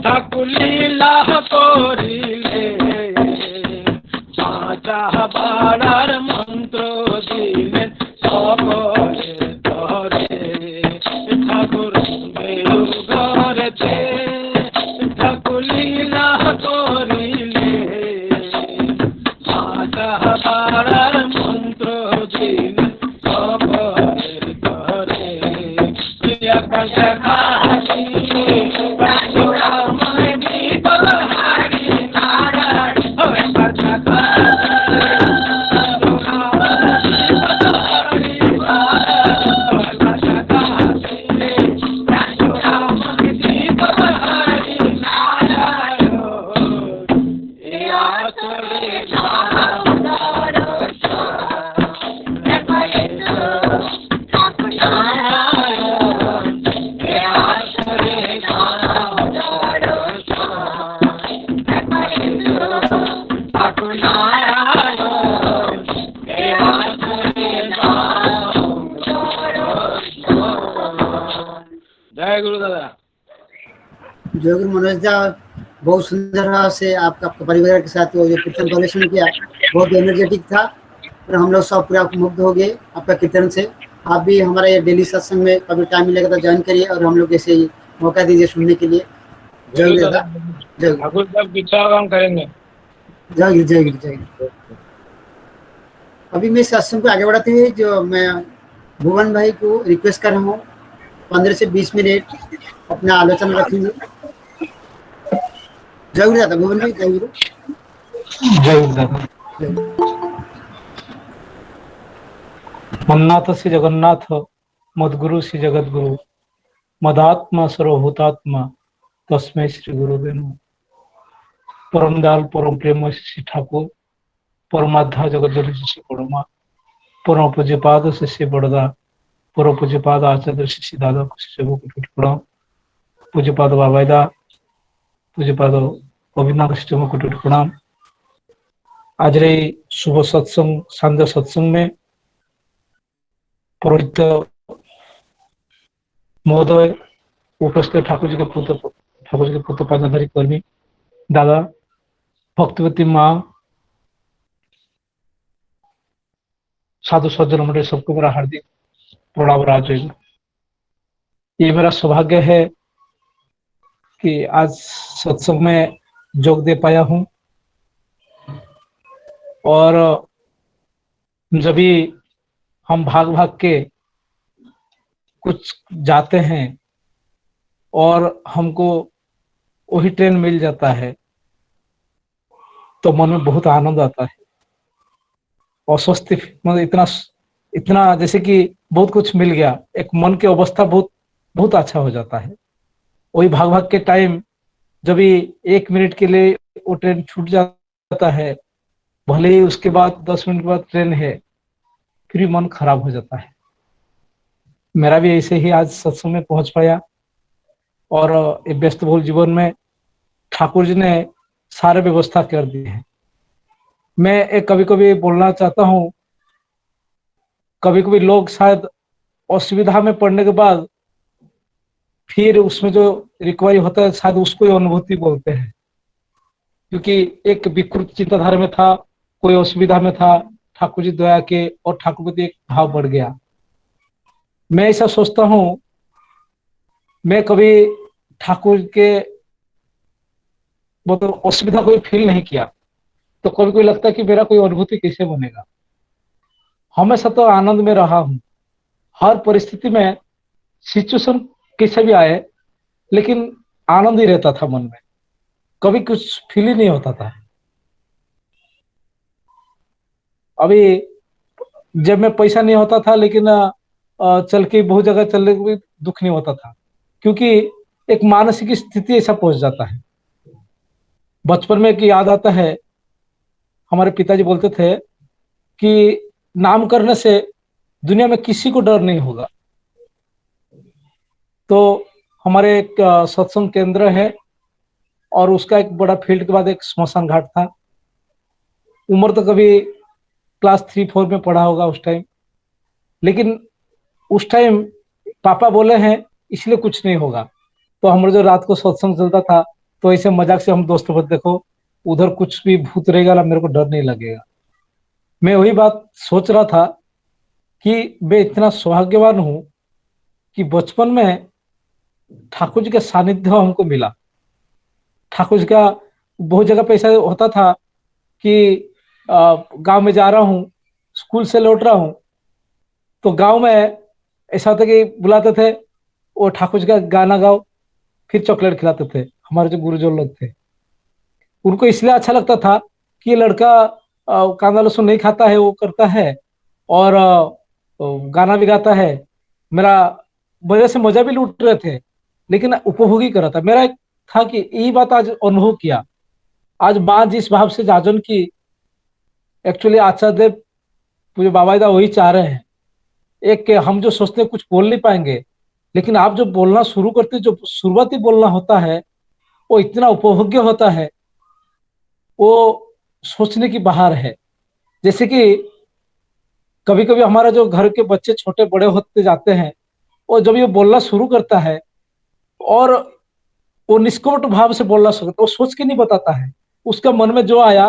ঠাকুর লীলা করিলে বাঁচা বাড়ার মন্ত্র দিলেন সকলে ধরে ঠাকুর ঘরেতে ঠাকুর লীলা করিলে বাঁচা বাড়ার মন্ত্র দিলেন সকলে ধরে দেখা जय गुरु दादा। जय गुरु मनोज दा, बहुत सुंदर रहा से आपका परिवार के साथ वो जो कीर्तन प्रदर्शन किया बहुत एनर्जेटिक था और हम लोग सब पूरा मुग्ध हो गए आपका कीर्तन से। आप भी हमारा ये डेली सत्संग में कभी टाइम मिलेगा तो ज्वाइन करिए और हम लोग ऐसे ही मौका दीजिए सुनने के लिए। जय गुरु दादा। जय गुरु। जब इच्छा होगा हम करेंगे। जय गुरु जय गुरु जय गुरु। अभी मैं सत्संग को आगे बढ़ाते हुए जो मैं भुवन भाई को रिक्वेस्ट कर रहा हूँ 15 से 20 मिनट अपना आलोचना रखेंगे। जय गुरु दादा। भुवन भाई जय गुरु। जय गुरु दादा। मन्नाथ श्री जगन्नाथ मद्गुरु श्री जगत गुरु मदात्मा सर्वभूतात्मा तस्मै श्री गुरुवे नमः। परम दयाल परम प्रेम श्री ठाकुर परमाध्या जगत श्री परमा परम पूज्यपाद श्री बड़दा परम पूज्यपाद आचार्य श्री दादा प्रणाम। पूज्यपाद बाबाईदा पूज्यपाद अविनाश कुटुट प्रणाम। आज शुभ सत्संग सांध्य सत्संग में पुरोहित महोदय उपस्थित ठाकुर जी के पुत्र पादाधारी कर्मी दादा भक्तिवती माँ साधु सज्जन मंडल सबको मेरा हार्दिक प्रणाम राज। ये मेरा सौभाग्य है कि आज सत्संग में जोग दे पाया हूँ और जब भी हम भाग भाग के कुछ जाते हैं और हमको वही ट्रेन मिल जाता है तो मन में बहुत आनंद आता है और स्वस्थ मतलब इतना जैसे कि बहुत कुछ मिल गया, एक मन की अवस्था बहुत अच्छा हो जाता है। वही भाग भाग के टाइम जब भी 1 मिनट के लिए वो ट्रेन छूट जाता है, भले ही उसके बाद 10 मिनट के बाद ट्रेन है, फिर मन खराब हो जाता है। मेरा भी ऐसे ही आज सत्संग में पहुंच पाया और व्यस्त बहुल जीवन में ठाकुर जी ने सारे व्यवस्था कर दी है। मैं एक कभी कभी बोलना चाहता हूँ, कभी कभी लोग शायद असुविधा में पड़ने के बाद फिर उसमें जो रिकवरी होता है शायद उसको ही अनुभूति बोलते हैं, क्योंकि एक विकृत चिंताधारा में था, कोई असुविधा में था, ठाकुर जी दया के और ठाकुर प्रति एक भाव बढ़ गया। मैं ऐसा सोचता हूँ, मैं कभी ठाकुर के मतलब असुविधा कोई फील नहीं किया, तो कभी कोई लगता है कि मेरा कोई अनुभूति कैसे बनेगा। हमेशा तो आनंद में रहा हूँ, हर परिस्थिति में, सिचुएशन कैसे भी आए, लेकिन आनंद ही रहता था मन में, कभी कुछ फील ही नहीं होता था। अभी जब में पैसा नहीं होता था, लेकिन चल के बहुत जगह चलने को भी दुख नहीं होता था, क्योंकि एक मानसिक स्थिति ऐसा पहुंच जाता है। बचपन में एक याद आता है, हमारे पिताजी बोलते थे कि नाम करने से दुनिया में किसी को डर नहीं होगा। तो हमारे एक सत्संग केंद्र है और उसका एक बड़ा फील्ड के बाद एक स्मशान घाट था। उम्र तो कभी क्लास 3-4 में पढ़ा होगा उस टाइम, लेकिन उस टाइम पापा बोले हैं इसलिए कुछ नहीं होगा। तो हमारे जो रात को सत्संग चलता था, तो ऐसे मजाक से हम दोस्तों पर, देखो उधर कुछ भी भूत रहेगा ना, मेरे को डर नहीं लगेगा। मैं वही बात सोच रहा था कि मैं इतना सौभाग्यवान हूं कि बचपन में ठाकुर जी का सानिध्य हमको मिला। ठाकुर जी का बहुत जगह पे ऐसा होता था कि गांव में जा रहा हूँ, स्कूल से लौट रहा हूँ, तो गांव में ऐसा होता कि बुलाते थे, वो ठाकुर जी का गाना गाओ, फिर चॉकलेट खिलाते थे। हमारे जो गुरुजन लोग थे, उनको इसलिए अच्छा लगता था कि ये लड़का कांदा लहसुन नहीं खाता है, वो करता है और गाना भी गाता है। मेरा वजह से मजा भी लूट रहे थे, लेकिन उपभोगी कर रहा था। मेरा एक था कि यही बात आज अनुभव किया। आज बात जिस भाव से जाजन की, एक्चुअली आचार्य देव पूज्य बाबाईदा वही चाह रहे हैं। एक के हम जो सोचते हैं कुछ बोल नहीं पाएंगे, लेकिन आप जो बोलना शुरू करते, जो शुरुआती बोलना होता है, वो इतना उपभोग्य होता है, वो सोचने की बाहर है। जैसे कि कभी कभी हमारा जो घर के बच्चे छोटे बड़े होते जाते हैं, और जब ये बोलना शुरू करता है और वो निष्कपट भाव से बोलना शुरू करता है, वो सोच के नहीं बताता है, उसका मन में जो आया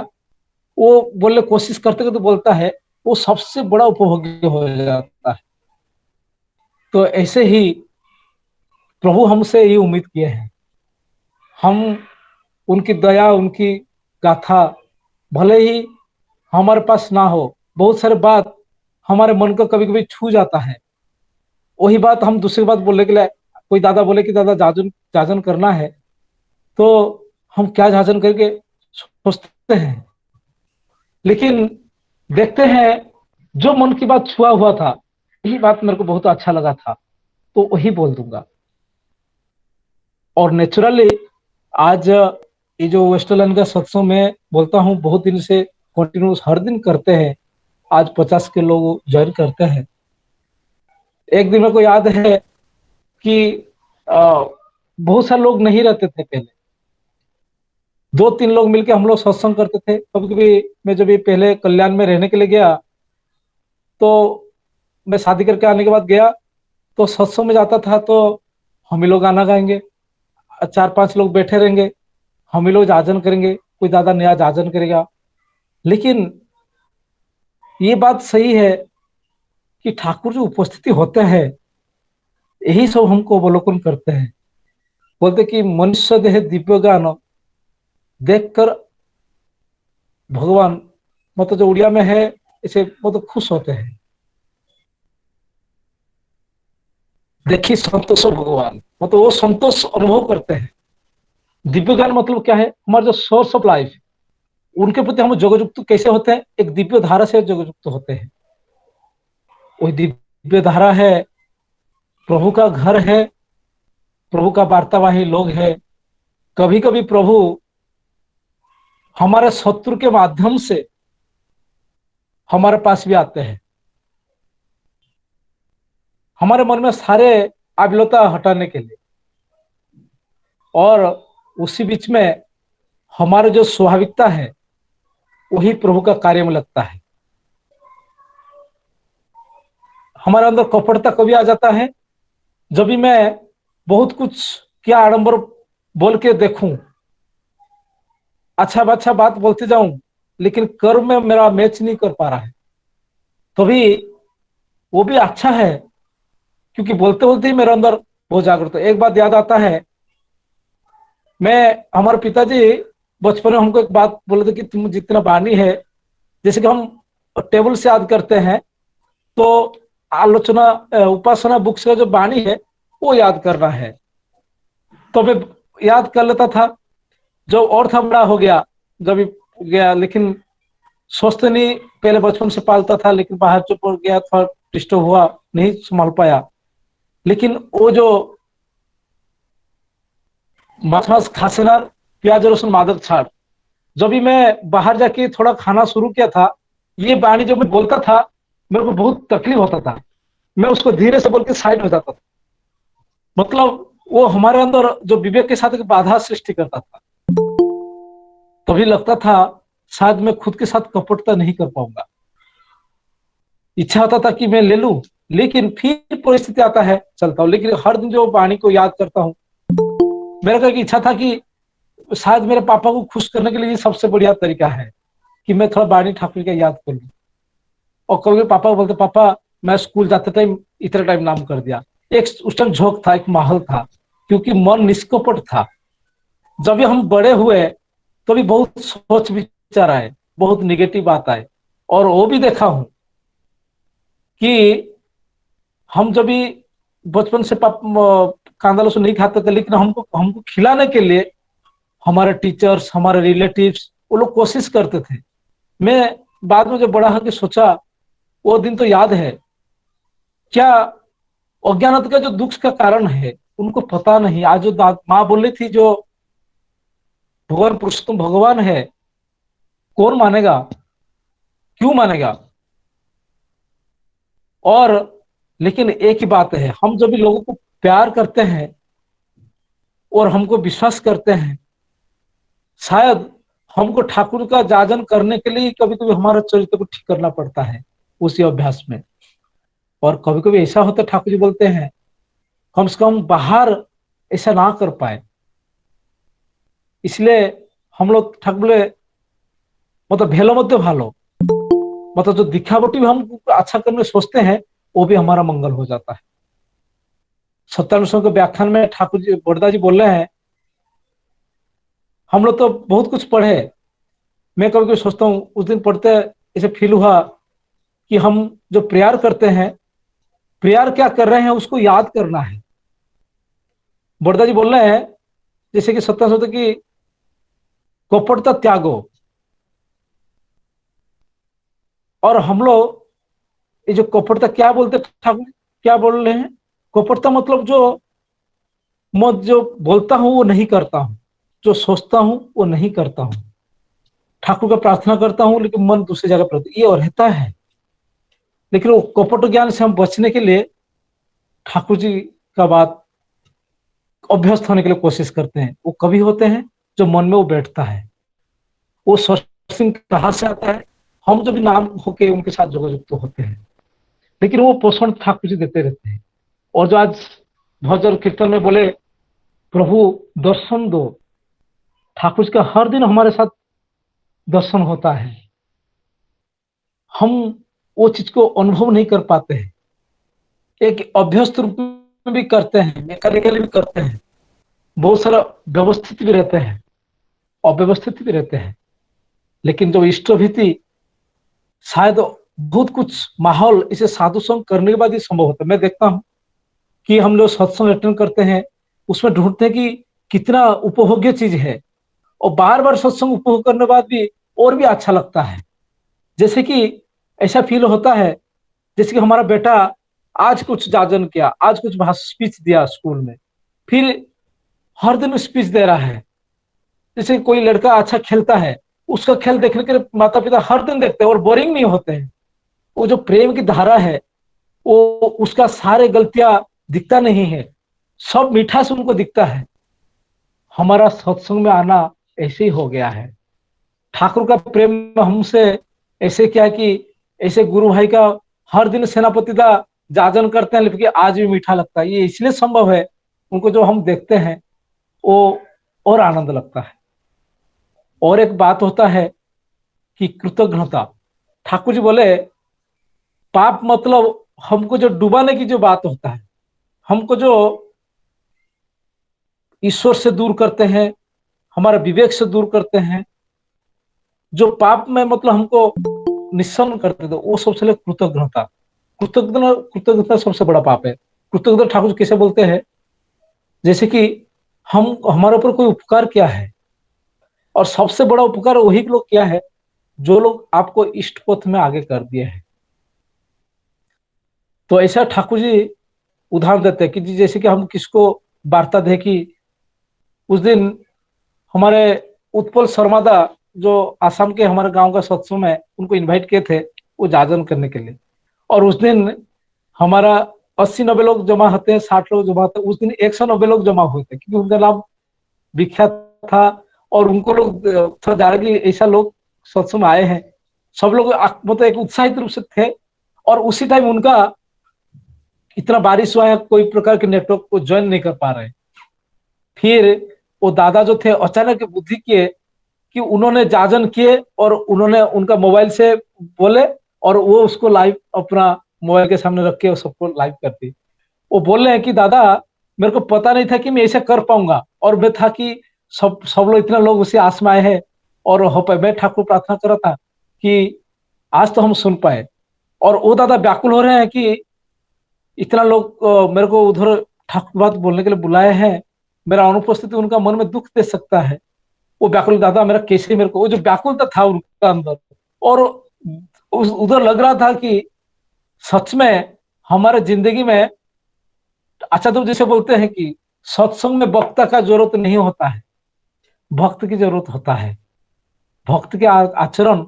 वो बोलने कोशिश करते करते बोलता है, वो सबसे बड़ा उपभोग्य हो जाता है। तो ऐसे ही प्रभु हमसे ये उम्मीद किए हैं, हम उनकी दया, उनकी गाथा, भले ही हमारे पास ना हो, बहुत सारे बात हमारे मन को कभी कभी छू जाता है। वही बात हम दूसरी बात बोलने के लिए, कोई दादा बोले कि दादा जाजन जाजन करना है, तो हम क्या जाजन करके सोचते हैं, लेकिन देखते हैं जो मन की बात छुआ हुआ था, यही बात मेरे को बहुत अच्छा लगा था, तो वही बोल दूंगा। और नेचुरली आज ये जो वेस्टलैंड का सत्संग में बोलता हूँ, बहुत दिन से कंटिन्यूस हर दिन करते हैं, आज 50 के लोग ज्वाइन करते हैं। एक दिन मेरे को याद है कि बहुत सारे लोग नहीं रहते थे पहले, 2-3 लोग मिलके हम लोग सत्संग करते थे। कभी कभी मैं जब ये पहले कल्याण में रहने के लिए गया, तो मैं शादी करके आने के बाद गया, तो सत्संग में जाता था, तो हम ही लोग गाना गाएंगे, 4-5 लोग बैठे रहेंगे, हम ही लोग जाजन करेंगे, कोई दादा नया जाजन करेगा। लेकिन ये बात सही है कि ठाकुर जो उपस्थिति होते हैं, यही सब हमको अवलोकन करते हैं। बोलते कि मनुष्य देह दिव्य गान देखकर भगवान, मतलब जो उड़िया में है, इसे बहुत खुश होते हैं। देखिए संतोष भगवान, मतलब वो संतोष अनुभव करते हैं। दिव्य ज्ञान मतलब क्या है, हमारा जो सोर्स ऑफ लाइफ, उनके प्रति हम जोगयुक्त कैसे होते हैं, एक दिव्य धारा से जोगयुक्त होते हैं। वही दिव्य धारा है, प्रभु का घर है, प्रभु का वार्तावाही लोग है। कभी कभी प्रभु हमारे शत्रु के माध्यम से हमारे पास भी आते हैं, हमारे मन में सारे आबिलता हटाने के लिए। और उसी बीच में हमारा जो स्वाभाविकता है वही प्रभु का कार्य में लगता है। हमारे अंदर कपटता कभी आ जाता है जब भी मैं बहुत कुछ क्या आडंबर बोल के देखूं, अच्छा बात बोलते जाऊं, लेकिन कर्म में मेरा मैच नहीं कर पा रहा है, तभी वो भी अच्छा है क्योंकि बोलते बोलते ही मेरे अंदर बहुत जागरूक है। एक बात याद आता है, हमारे पिताजी बचपन में हमको एक बात बोले थे कि तुम जितना बानी है, जैसे कि हम टेबल से याद करते हैं तो आलोचना उपासना बुक्स का जो बानी है वो याद करना है, तो मैं याद कर लेता था। जो और था बड़ा हो गया जब गया, लेकिन सोचते नहीं, पहले बचपन से पालता था लेकिन बाहर चुप हो गया, थोड़ा डिस्टर्ब हुआ, नहीं संभाल पाया। लेकिन वो जो मांस खासे ना प्याज लहसुन मादक छाड़, जब भी मैं बाहर जाके थोड़ा खाना शुरू किया था, ये बाणी जो मैं बोलता था मेरे को बहुत तकलीफ होता था, मैं उसको धीरे से बोल के साइड हो जाता था। मतलब वो हमारे अंदर जो विवेक के साथ एक बाधा सृष्टि करता था। तभी लगता था शायद मैं खुद के साथ कपटता नहीं कर पाऊंगा। इच्छा होता था कि मैं ले लूं, लेकिन फिर परिस्थिति आता है चलता हूं। लेकिन हर दिन जो वाणी को याद करता हूं, मेरा का इच्छा था कि शायद मेरे पापा को खुश करने के लिए ये सबसे बढ़िया तरीका है कि मैं थोड़ा वाणी ठाकुर का याद कर लूं। और कभी पापा को बोलते, पापा मैं स्कूल जाते टाइम इतना टाइम नाम कर दिया। एक उस टाइम झोंक था, एक माहौल था, क्योंकि मन निष्कपट था। जब हम बड़े हुए तो भी बहुत सोच विचार आए, बहुत निगेटिव बात आए, और वो भी देखा हूं कि हम जब भी बचपन से कांदा लहसुन नहीं खाते थे, लेकिन हमको खिलाने के लिए हमारे टीचर्स, हमारे रिलेटिव्स, वो लोग कोशिश करते थे। मैं बाद में जब बड़ा होकर सोचा, वो दिन तो याद है, क्या अज्ञानता का जो दुख का कारण है उनको पता नहीं। आज जो माँ बोल रही थी, जो भगवान पुरुषोत्तम भगवान है, कौन मानेगा, क्यों मानेगा। और लेकिन एक ही बात है, हम जब भी लोगों को प्यार करते हैं और हमको विश्वास करते हैं, शायद हमको ठाकुर का जाजन करने के लिए कभी कभी हमारा चरित्र को ठीक करना पड़ता है उसी अभ्यास में। और कभी कभी ऐसा होता है, ठाकुर जी बोलते हैं कम से कम बाहर ऐसा ना कर पाए, इसलिए हम लोग ठाकुर बोले मतलब भेलो मध्य भालो, मतलब जो दिखावटी भी हम अच्छा करने सोचते हैं वो भी हमारा मंगल हो जाता है। सत्यानुष्ठान के व्याख्यान में ठाकुर जी बड़दा जी बोल रहे हैं, हम लोग तो बहुत कुछ पढ़े, मैं कभी कभी सोचता हूँ उस दिन पढ़ते ऐसे फील हुआ कि हम जो प्रेयर करते हैं, प्रेयर क्या कर रहे हैं उसको याद करना है। बड़दा जी बोल रहे हैं जैसे कि सत्यानुष्ठान की कपटता त्यागो, और हम लोग ये जो कपटता क्या बोलते ठाकुर क्या बोल रहे हैं, कपटता मतलब जो मैं जो बोलता हूं वो नहीं करता हूं, जो सोचता हूं वो नहीं करता हूं, ठाकुर का प्रार्थना करता हूं लेकिन मन दूसरी जगह पर, ये और रहता है। लेकिन वो कपट ज्ञान से हम बचने के लिए ठाकुर जी का बात अभ्यस्त होने के लिए कोशिश करते हैं। वो कभी होते हैं जो मन में वो बैठता है, वो सोर्सिंग कहाँ से आता है, हम जब भी नाम होके उनके साथ जोगयुक्त होते हैं, लेकिन वो पोषण ठाकुर जी देते रहते हैं। और जो आज भजन कीर्तन में बोले प्रभु दर्शन दो, ठाकुर जी का हर दिन हमारे साथ दर्शन होता है, हम वो चीज को अनुभव नहीं कर पाते हैं। एक अभ्यस्त रूप में भी करते हैं, मैकेनिकली भी करते हैं, बहुत सारा व्यवस्थित भी रहते हैं, अव्यवस्थित भी रहते हैं, लेकिन जो इष्टभीति शायद बहुत कुछ माहौल इसे साधु संग करने के बाद ही संभव होता है। मैं देखता हूं कि हम लोग सत्संग अटेंड करते हैं, उसमें ढूंढते हैं कि कितना उपभोग्य चीज है, और बार बार सत्संग उपभोग करने के बाद भी और भी अच्छा लगता है। जैसे कि ऐसा फील होता है जैसे कि हमारा बेटा आज कुछ जाजन किया, आज कुछ स्पीच दिया स्कूल में, फिर हर दिन स्पीच दे रहा है। जैसे कोई लड़का अच्छा खेलता है, उसका खेल देखने के लिए माता पिता हर दिन देखते हैं और बोरिंग नहीं होते हैं। वो जो प्रेम की धारा है, वो उसका सारे गलतियां दिखता नहीं है, सब मीठा से उनको दिखता है। हमारा सत्संग में आना ऐसे ही हो गया है। ठाकुर का प्रेम हमसे ऐसे क्या कि ऐसे गुरु भाई का हर दिन सेनापति का जाजन करते हैं, लेकिन आज भी मीठा लगता है। ये इसलिए संभव है, उनको जो हम देखते हैं वो और आनंद लगता है। और एक बात होता है कि कृतज्ञता। ठाकुर जी बोले पाप मतलब हमको जो डुबाने की जो बात होता है, हमको जो ईश्वर से दूर करते हैं, हमारा विवेक से दूर करते हैं, जो पाप में मतलब हमको निस्सन करते थे, वो सबसे कृतज्ञता। कृतज्ञता सबसे बड़ा पाप है। कृतज्ञता ठाकुर जी कैसे बोलते हैं, जैसे कि हम हमारे ऊपर कोई उपकार किया है, और सबसे बड़ा उपकार वही लोग किया है जो लोग आपको इष्ट पथ में आगे कर दिए हैं। तो ऐसा ठाकुर जी उदाहरण देते हैं कि जैसे कि हम किसको वार्ता दे कि उस दिन हमारे उत्पल शर्मादा जो आसाम के हमारे गांव का सत्संग है, उनको इनवाइट किए थे वो जाजन करने के लिए। और उस दिन हमारा 80-90 लोग जमा होते हैं, 60 लोग जमा होते हैं। उस दिन 190 लोग जमा हुए थे, क्योंकि उनका नाम विख्यात था और उनको लोग थोड़ा जाना कि ऐसा लोग सत्संग आए हैं। सब लोग मतलब एक उत्साहित रूप से थे। और उसी टाइम उनका इतना बारिश हुआ है, कोई प्रकार के नेटवर्क को ज्वाइन नहीं कर पा रहे। फिर वो दादा जो थे अचानक बुद्धि किए कि उन्होंने जाजन किए और उन्होंने उनका मोबाइल से बोले और वो उसको लाइव अपना मोबाइल के सामने रख के सबको लाइव कर दी। वो बोल रहे हैं कि दादा मेरे को पता नहीं था कि मैं ऐसे कर पाऊंगा, और मैं था कि सब लोग इतना लोग उसे आस में आए हैं और हो पाए। मैं ठाकुर प्रार्थना कर रहा था कि आज तो हम सुन पाए। और वो दादा व्याकुल हो रहे हैं कि इतना लोग मेरे को उधर ठाकुर बात बोलने के लिए बुलाए हैं, मेरा अनुपस्थिति उनका मन में दुख दे सकता है। वो व्याकुल दादा मेरा कैसे, मेरे को वो जो व्याकुलता था उनका अंदर, और उधर लग रहा था कि सच में हमारे जिंदगी में अच्छा तो जैसे बोलते हैं कि सत्संग में वक्ता का जरूरत नहीं होता है, भक्त की जरूरत होता है। भक्त के आचरण,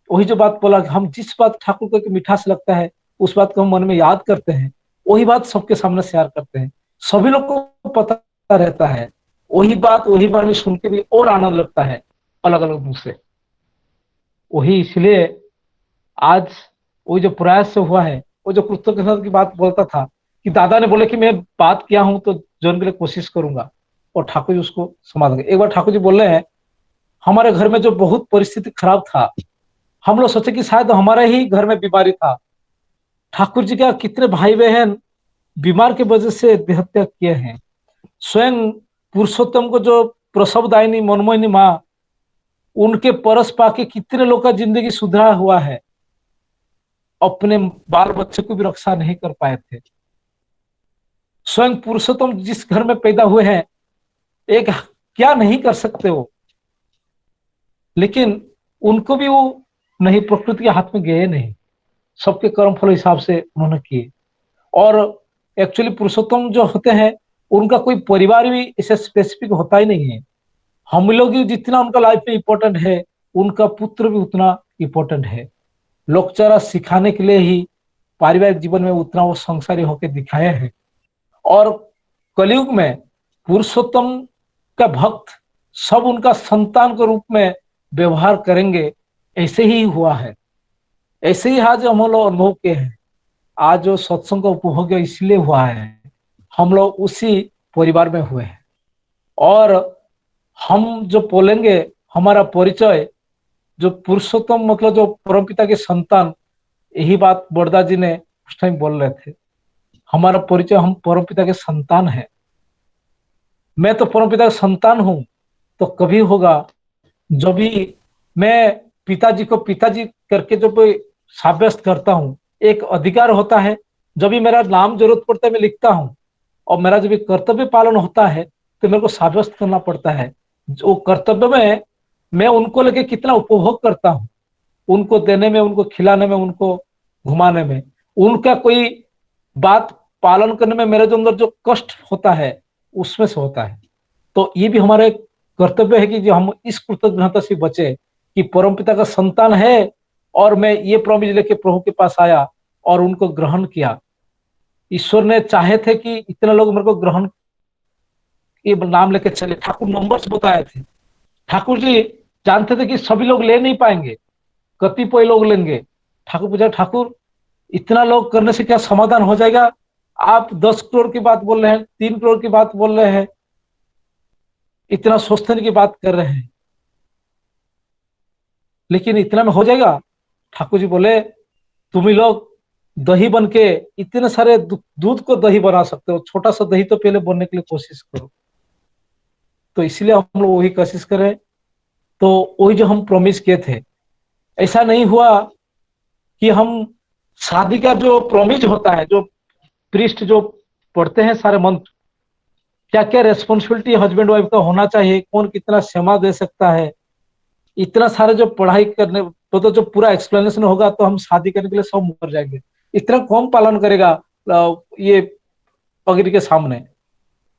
वही जो बात बोला, हम जिस बात ठाकुर को मिठास लगता है उस बात को हम मन में याद करते हैं, वही बात सबके सामने शेयर करते हैं। सभी लोग को पता रहता है, वही बात वही बार सुन के भी और आनंद लगता है अलग अलग मुंह से। वही इसलिए आज वही जो प्रयास से हुआ है, वो जो कृतज्ञता की बात बोलता था कि दादा ने बोले कि मैं बात किया हूं तो जन के लिए कोशिश करूंगा, और ठाकुर जी उसको संभाल देंगे। एक बार ठाकुर जी बोल रहे हैं हमारे घर में जो बहुत परिस्थिति खराब था, हम लोग सोचे कि शायद हमारे ही घर में बीमारी था। ठाकुर जी का कितने भाई बहन बीमार की वजह से देहत्याग किए हैं। स्वयं पुरुषोत्तम को जो प्रसवदायिनी मनमोहिनी माँ, उनके परस पाके कितने लोग का जिंदगी सुधरा हुआ है। अपने बाल बच्चे को भी रक्षा नहीं कर पाए थे। स्वयं पुरुषोत्तम जिस घर में पैदा हुए हैं, एक क्या नहीं कर सकते वो, लेकिन उनको भी वो नहीं, प्रकृति के हाथ में गए नहीं, सबके कर्म फल हिसाब से उन्होंने किए। और एक्चुअली पुरुषोत्तम जो होते हैं उनका कोई परिवार भी ऐसे स्पेसिफिक होता ही नहीं है। हम लोग जितना उनका लाइफ में इम्पोर्टेंट है, उनका पुत्र भी उतना इम्पोर्टेंट है। लोकचारा सिखाने के लिए ही पारिवारिक जीवन में उतना वो संसारी होकर दिखाए हैं। और कलयुग में पुरुषोत्तम का भक्त सब उनका संतान के रूप में व्यवहार करेंगे, ऐसे ही हुआ है। ऐसे ही आज हम लोग अनुभव किए हैं। आज जो सत्संग का उपभोग इसलिए हुआ है, हम लोग उसी परिवार में हुए हैं। और हम जो बोलेंगे हमारा परिचय, जो पुरुषोत्तम मतलब जो परमपिता के संतान, यही बात बड़दा जी ने उस टाइम बोल रहे थे। हमारा परिचय, हम परमपिता के संतान हैं। मैं तो परमपिता का संतान हूं, तो कभी होगा जब भी मैं पिताजी को पिताजी करके जब साब्यस्त करता हूं। एक अधिकार होता है, जब भी मेरा नाम जरूरत पड़ता है मैं लिखता हूं, और मेरा जब भी कर्तव्य पालन होता है तो मेरे को साब्यस्त करना पड़ता है। जो कर्तव्य में मैं उनको लेके कितना उपभोग करता हूं, उनको देने में, उनको खिलाने में, उनको घुमाने में, उनका कोई बात पालन करने में मेरे जो अंदर जो कष्ट होता है उसमें से होता है। तो ये भी हमारा एक कर्तव्य है कि जो हम इस कृतज्ञता से बचे कि परमपिता का संतान है, और मैं ये प्रॉमिस लेके प्रभु के पास आया और उनको ग्रहण किया। ईश्वर ने चाहे थे कि इतने लोग मेरे को ग्रहण, ये नाम लेके चले। ठाकुर नंबर्स बताए थे, ठाकुर जी जानते थे कि सभी लोग ले नहीं पाएंगे, कतिपय लोग लेंगे। ठाकुर पूछा, ठाकुर इतना लोग करने से क्या समाधान हो जाएगा? आप 10 करोड़ की बात बोल रहे हैं, 3 करोड़ की बात बोल रहे हैं, इतना सोचने की बात कर रहे हैं, लेकिन इतना में हो जाएगा? ठाकुर जी बोले, तुम ही लोग दही बन के इतने सारे दूध को दही बना सकते हो, छोटा सा दही तो पहले बनने के लिए कोशिश करो। तो इसलिए हम लोग वही कोशिश करें। तो वही जो हम प्रॉमिस किए थे, ऐसा नहीं हुआ कि हम शादी का जो प्रॉमिस होता है, जो प्रीस्ट जो पढ़ते हैं सारे मंत्र, क्या क्या रेस्पॉन्सिबिलिटी हस्बैंड वाइफ का होना चाहिए, कौन कितना क्षमा दे सकता है, इतना सारे जो पढ़ाई करने तो जो पूरा एक्सप्लेनेशन होगा तो हम शादी करने के लिए सब मुकर जाएंगे। इतना कौन पालन करेगा ये पगड़ी के सामने?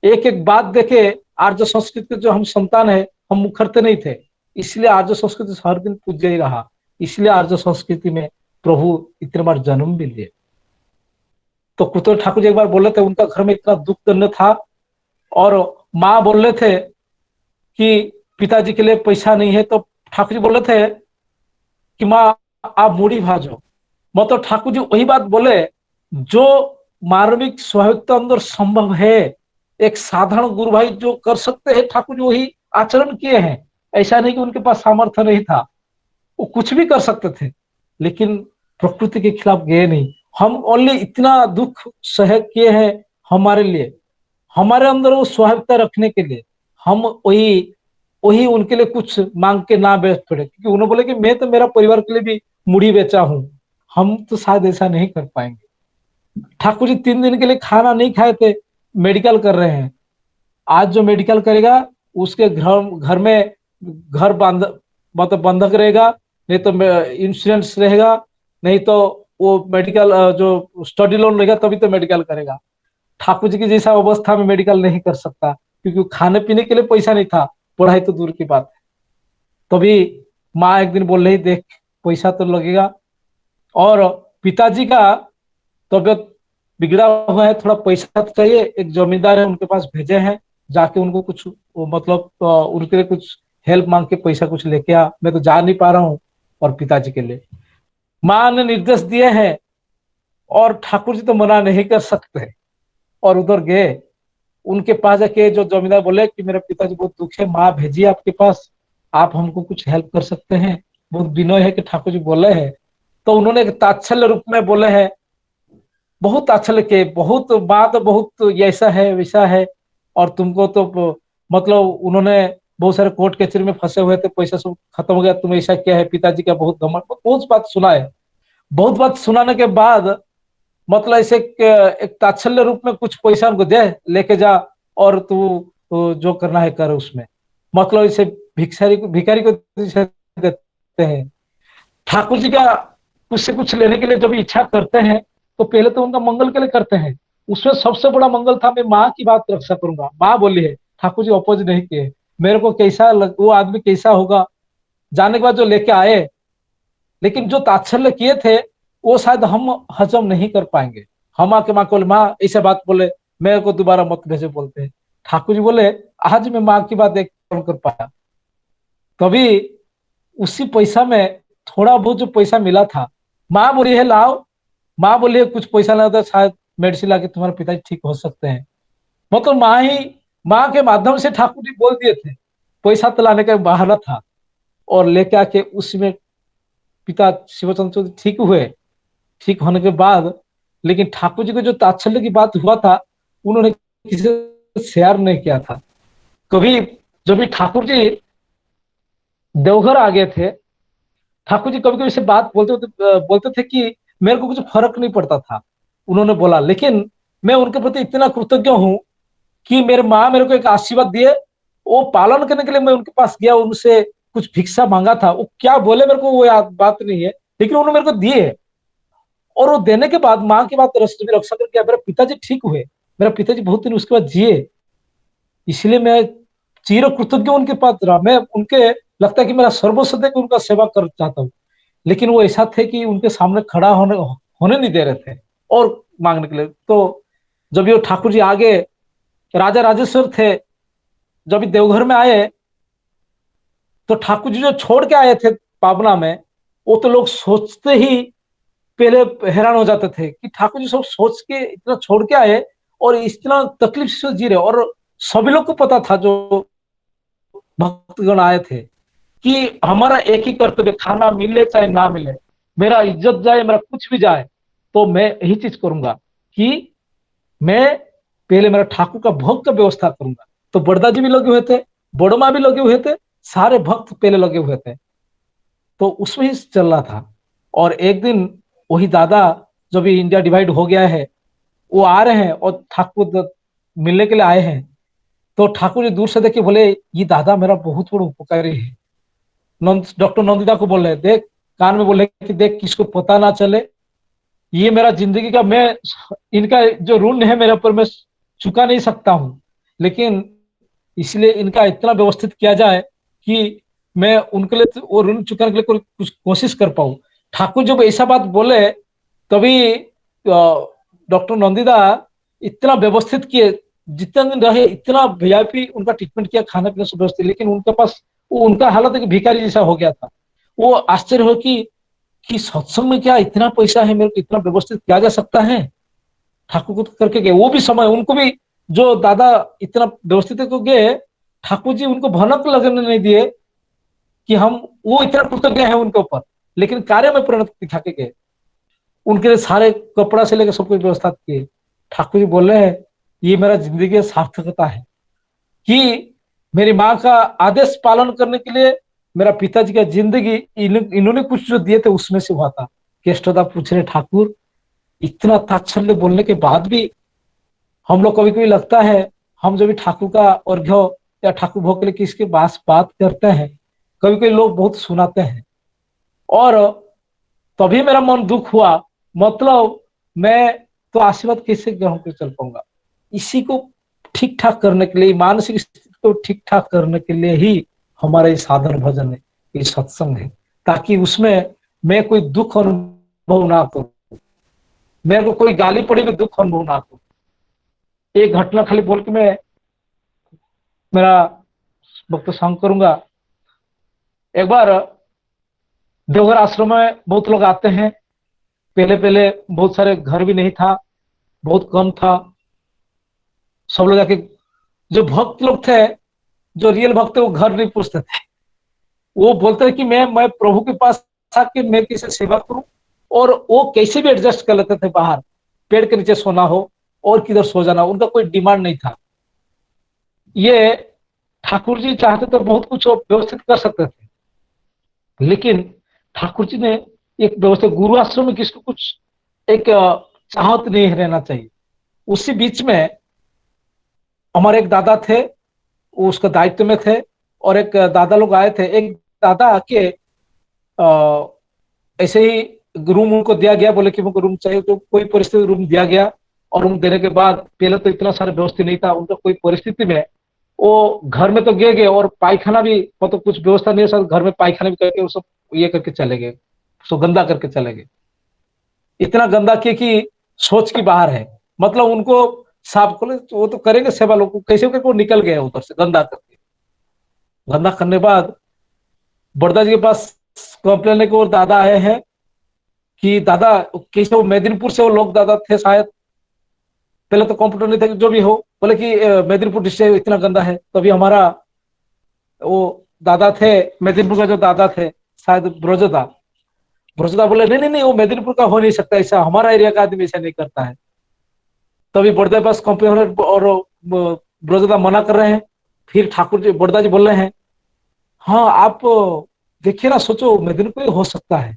एक एक बात देखे आर्य संस्कृति के जो हम संतान है, हम मुखरते नहीं थे, इसलिए आर्य संस्कृति हर दिन पूज्य ही रहा। इसलिए आर्य संस्कृति में प्रभु इतने बार जन्म भी लिए। तो कुतुब ठाकुर जी एक बार बोले थे, उनका घर में इतना दुख करने था और माँ बोल रहे थे कि पिताजी के लिए पैसा नहीं है, तो ठाकुर जी बोले थे कि माँ आप मूढ़ी भाजो। मतलब ठाकुर जी वही बात बोले जो मार्मिक स्वाभाविकता अंदर संभव है, एक साधारण गुरु भाई जो कर सकते हैं, ठाकुर जी वही आचरण किए हैं। ऐसा नहीं कि उनके पास सामर्थ्य नहीं था, वो कुछ भी कर सकते थे, लेकिन प्रकृति के खिलाफ गए नहीं। हम ओनली इतना दुख सह किए हैं हमारे लिए, हमारे अंदर वो स्वाभाविकता रखने के लिए। हम वही उनके लिए कुछ मांग के ना बेच पड़े, क्योंकि उन्होंने बोले कि मैं तो मेरा परिवार के लिए भी मुड़ी बेचा हूं, हम तो शायद ऐसा नहीं कर पाएंगे। ठाकुर जी 3 दिन के लिए खाना नहीं खाए थे, मेडिकल कर रहे हैं। आज जो मेडिकल करेगा उसके घर में घर मतलब बंधक रहेगा, नहीं तो इंश्योरेंस रहेगा, नहीं तो वो मेडिकल जो स्टडी लोन रहेगा तभी तो मेडिकल करेगा। ठाकुर जी की जैसा अवस्था में मेडिकल नहीं कर सकता, क्योंकि खाने पीने के लिए पैसा नहीं था, पढ़ाई तो दूर की बात है। तभी माँ एक दिन बोल रही, देख पैसा तो लगेगा, और पिताजी का तबियत बिगड़ा हुआ है, थोड़ा पैसा तो चाहिए, एक जमींदार है उनके पास भेजे हैं, जाके उनको कुछ मतलब उनके लिए कुछ हेल्प मांग के पैसा कुछ लेके आ, मैं तो जा नहीं पा रहा हूँ, और पिताजी के लिए माँ ने निर्देश दिए हैं और ठाकुर जी तो मना नहीं कर सकते, और उधर गए। उनके पास जाके जो जमींदार बोले कि मेरे पिताजी बहुत दुख है, माँ भेजी आपके पास, आप हमको कुछ हेल्प कर सकते हैं। बहुत विनय है कि ठाकुर जी बोले हैं, तो उन्होंने एक तात्सल्य रूप में बोले हैं, बहुत तात्सल्य के, बहुत माँ तो बहुत ऐसा है वैसा है, और तुमको तो मतलब उन्होंने बहुत सारे कोर्ट कचहरी में फंसे हुए थे, पैसा सब खत्म हो गया, तुम ऐसा क्या है, पिताजी का बहुत घमंड, बहुत बात सुना है। बहुत बात सुनाने के बाद मतलब ऐसे एक तात्सल्य रूप में कुछ पैसा उनको दे, लेके जा और तू जो करना है कर उसमें, मतलब इसे भिखारी को देते हैं। ठाकुर जी का कुछ से कुछ लेने के लिए जब इच्छा करते हैं तो पहले तो उनका मंगल के लिए करते हैं। उसमें सबसे बड़ा मंगल था, मैं माँ की बात रक्षा करूंगा। माँ बोली है, ठाकुर जी अपोज नहीं किए। मेरे को कैसा वो आदमी कैसा होगा, जाने के बाद जो लेके आए, लेकिन जो तात्सल्य किए थे वो शायद हम हजम नहीं कर पाएंगे। हम आके माँ को बोले, माँ ऐसे बात बोले, मेरे को दोबारा मत भेजे बोलते हैं। ठाकुर जी बोले, आज मैं माँ की बात एक कर पाया। तभी उसी पैसा में थोड़ा बहुत जो पैसा मिला था, माँ बोली है लाओ, माँ बोली है कुछ पैसा लगा तो शायद मेडिसिन लाके तुम्हारे पिताजी ठीक हो सकते हैं। मतलब माँ के माध्यम से ठाकुर जी बोल दिए थे, पैसा तो लाने का बहाना था, और लेके आके उसमें पिता शिवचंद्र चौधरी ठीक हुए। ठीक होने के बाद लेकिन ठाकुर जी को जो तात्सल्य की बात हुआ था उन्होंने किसी से शेयर नहीं किया था। कभी जब भी ठाकुर जी देवघर आ गए थे, ठाकुर जी कभी कभी से बात बोलते थे कि मेरे को कुछ फर्क नहीं पड़ता था, उन्होंने बोला, लेकिन मैं उनके प्रति इतना कृतज्ञ हूं कि मेरे माँ मेरे को एक आशीर्वाद दिए, वो पालन करने के लिए मैं उनके पास गया, उनसे कुछ भिक्षा मांगा था, वो क्या बोले मेरे को वो याद बात नहीं है, लेकिन उन्होंने मेरे को दिए। और वो देने के बाद माँ की बात रक्षा करके मेरे पिताजी ठीक हुए, मेरा पिताजी बहुत दिन उसके बाद जिए। इसलिए मैं चिर कृतज्ञ उनके पास रहा। मैं उनके लगता है कि मेरा सर्वस्व देकर उनका सेवा कर चाहता हूँ, लेकिन वो ऐसा थे कि उनके सामने खड़ा होने नहीं दे रहे थे और मांगने के लिए। तो जब ये ठाकुर जी आगे राजा राजेश्वर थे, जब देवघर में आए तो ठाकुर जी जो छोड़ के आए थे पावना में, वो तो लोग सोचते ही पहले हैरान हो जाते थे कि ठाकुर जी सब सोच के इतना छोड़ के आए और इतना तकलीफ से जी रहे। और सभी लोग को पता था जो भक्तगण आए थे कि हमारा एक ही कर्तव्य, खाना मिले चाहे ना मिले, मेरा इज्जत जाए, मेरा कुछ भी जाए, तो मैं यही चीज करूंगा कि मैं पहले मेरा ठाकुर का भोग का व्यवस्था करूंगा। तो बड़दा जी भी लगे हुए थे, बड़मा भी लगे हुए थे, सारे भक्त पहले लगे हुए थे, तो उसमें ही चल रहा था। और एक दिन वही दादा जो भी इंडिया डिवाइड हो गया है, वो आ रहे हैं और ठाकुर मिलने के लिए आए हैं। तो ठाकुर जी दूर से देखे, बोले ये दादा मेरा बहुत बड़ा उपकारी है। डॉक्टर नंदिता को बोल रहे, देख कान में बोले कि देख किसको पता ना चले, ये मेरा जिंदगी का, मैं इनका जो ऋण है मेरे ऊपर मैं चुका नहीं सकता हूँ, लेकिन इसलिए इनका इतना व्यवस्थित किया जाए कि मैं उनके लिए वो ऋण चुकाने के लिए कुछ कोशिश कर पाऊं। ठाकुर जब ऐसा बात बोले तभी डॉक्टर नंदिता इतना व्यवस्थित किए, जितने दिन रहे इतना वीआईपी उनका ट्रीटमेंट किया, खाने पीने से व्यवस्थित, लेकिन उनके पास उनका हालत एक भिखारी जैसा हो गया था। वो आश्चर्य हो कि सत्संग में क्या इतना पैसा है, मेरे को इतना व्यवस्थित किया जा सकता है। ठाकुर को करके गए, वो भी समय उनको भी जो दादा इतना व्यवस्थित को गए, ठाकुर जी उनको भनक लगने नहीं दिए कि हम, वो इतना कृतज्ञ हैं उनके ऊपर, लेकिन कार्य में परिणत दिखा के गए। उनके लिए सारे कपड़ा से लेकर सब कुछ व्यवस्था किए। ठाकुर जी बोल रहे हैं ये मेरा जिंदगी की सार्थकता है कि मेरी माँ का आदेश पालन करने के लिए मेरा पिताजी का जिंदगी इन्होंने कुछ जो दिए थे उसमें से हुआ था। केष्टदा पूछ रहे, ठाकुर इतना ताच्छल्य बोलने के बाद भी हम लोग कभी कभी लगता है, हम जो भी ठाकुर का अर्घ्य या ठाकुर भोग के लिए किसके पास बात करते हैं, कभी कभी लोग बहुत सुनाते हैं और तभी मेरा मन दुख हुआ, मतलब मैं तो आशीर्वाद कैसे ग्रहण कर चल पाऊंगा। इसी को ठीक ठाक करने के लिए, मानसिक स्थिति को ठीक ठाक करने के लिए ही हमारा ये साधन भजन है, ये सत्संग है, ताकि उसमें मैं कोई दुख अनुभव ना करूं, मेरे को कोई गाली पड़ी भी दुख अनुभव ना करूं। एक घटना खाली बोल के मैं मेरा वक्तव्य शांत करूंगा। एक बार देवघर आश्रम में बहुत लोग आते हैं, पहले पहले बहुत सारे घर भी नहीं था, बहुत कम था। सब लोग आके, जो भक्त लोग थे, जो रियल भक्त थे, वो घर नहीं पूछते थे, वो बोलते थे कि मैं प्रभु के पास आके मैं किसे सेवा करूं, और वो कैसे भी एडजस्ट कर लेते थे, बाहर पेड़ के नीचे सोना हो और किधर सो जाना, उनका कोई डिमांड नहीं था। ये ठाकुर जी चाहते तो बहुत कुछ व्यवस्थित कर सकते थे, लेकिन ठाकुर जी ने एक व्यवस्था, गुरु आश्रम में किसको कुछ एक चाहत नहीं रहना चाहिए। उसी बीच में हमारे एक दादा थे, वो उसका दायित्व में थे, और एक दादा लोग आए थे। एक दादा आके ऐसे ही रूम उनको दिया गया, बोले कि मुझको रूम चाहिए, तो कोई परिस्थिति रूम दिया गया, और रूम देने के बाद पहले तो इतना सारा व्यवस्थित नहीं था उनका, कोई परिस्थिति में वो घर में तो गए और पायखाना भी, मतलब कुछ व्यवस्था नहीं है, घर में पायखाना भी करके वो सब ये करके चले गए, सो गंदा करके चले गए। इतना गंदा किए कि सोच की बाहर है, मतलब उनको साफ कर, वो तो करेंगे सेवा, लोग कैसे करके वो निकल गए उधर से गंदा करके। गंदा करने बाद बड़दा जी के पास कंप्लेन लेके और दादा आए हैं कि दादा कैसे, वो मेदिनीपुर से वो लोग दादा थे शायद, पहले तो कंप्यूटर नहीं था, जो भी हो, बोले कि मेदिनीपुर डिस्ट्रिक्ट इतना गंदा है। तभी हमारा वो दादा थे, मेदिनीपुर का जो दादा थे शायद ब्रजदा बोले नहीं नहीं नहीं, वो मेदिनीपुर का हो नहीं सकता, ऐसा हमारा एरिया का आदमी ऐसा नहीं करता है। तभी बड़दा के पास कंप्लेन और ब्रजदा मना कर रहे हैं। फिर ठाकुर जी, बड़दा जी बोल रहे हैं, हाँ आप देखिए ना, सोचो मेदिनीपुर हो सकता है,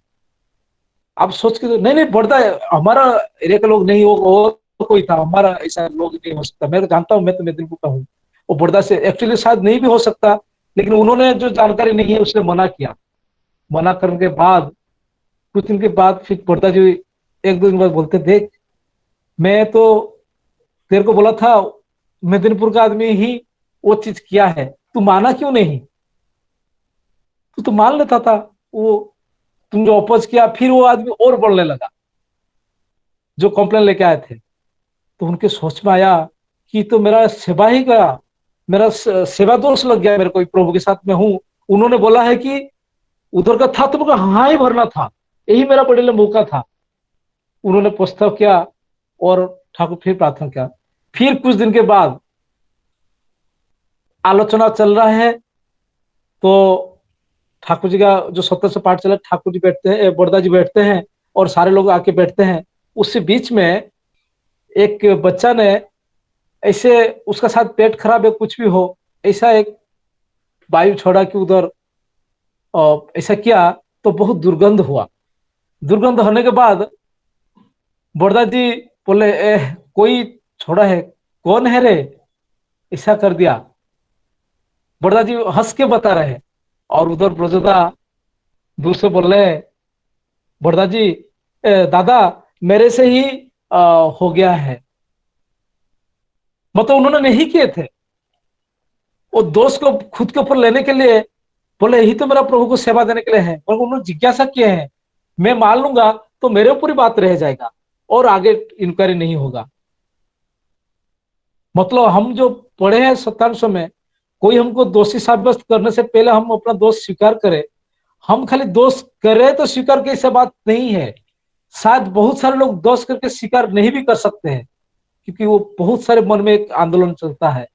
आप सोच के, नहीं नहीं बड़दा हमारा एरिया के लोग नहीं, वो कोई था, हमारा ऐसा लोग नहीं हो सकता, मैं तो जानता हूँ, मैं तो मेदिनीपुर का हूँ। वो बड़दा से एक्चुअली शायद नहीं भी हो सकता, लेकिन उन्होंने जो जानकारी नहीं है उसने मना किया। मना करने के बाद कुछ दिन के बाद फिर बड़दा जी एक दो दिन बाद बोलते, देख मैं तो तेरे को बोला था मेदिनीपुर का आदमी ही वो चीज किया है, तू माना क्यों नहीं, तू तो मान लेता था। वो तुम जो अपोज किया, फिर वो आदमी और बढ़ने लगा जो कंप्लेन लेके आए थे। तो उनके सोच में आया कि तो मेरा सेवा ही गया, मेरा सेवा दोष लग गया मेरे को, प्रभु के साथ में हूँ उन्होंने बोला है कि उधर का था तुमको हाँ ही भरना था, यही मेरा बड़े लिए मौका था। उन्होंने प्रस्ताव किया और ठाकुर फिर प्रार्थना किया। फिर कुछ दिन के बाद आलोचना चल रहा है, तो ठाकुर जी का जो सत्तर से पाठ चला, ठाकुर जी बैठते हैं, बड़दा जी बैठते हैं और सारे लोग आके बैठते हैं। उसी बीच में एक बच्चा ने ऐसे, उसका साथ पेट खराब है कुछ भी हो, ऐसा एक वायु छोड़ा कि उधर ऐसा किया तो बहुत दुर्गंध हुआ। दुर्गंध होने के बाद बड़दा जी बोले कोई छोड़ा है, कौन है रे, ऐसा कर दिया। बड़दा जी हंस के बता रहे और उधर ब्रजदा दूर से बोल रहे, बड़दा जी दादा मेरे से ही हो गया है, मतलब उन्होंने नहीं किए थे। वो दोष को खुद के ऊपर लेने के लिए बोले यही तो मेरा प्रभु को सेवा देने के लिए है, और उन्होंने जिज्ञासा किए हैं, मैं मान लूंगा तो मेरे ऊपर ही बात रह जाएगा और आगे इंक्वायरी नहीं होगा। मतलब हम जो पढ़े हैं सत्तांशों में, कोई हमको दोषी साब्यस्त करने से पहले हम अपना दोष स्वीकार करें। हम खाली दोष करें तो स्वीकार के ऐसा बात नहीं है, शायद बहुत सारे लोग दोष करके स्वीकार नहीं भी कर सकते हैं, क्योंकि वो बहुत सारे मन में एक आंदोलन चलता है।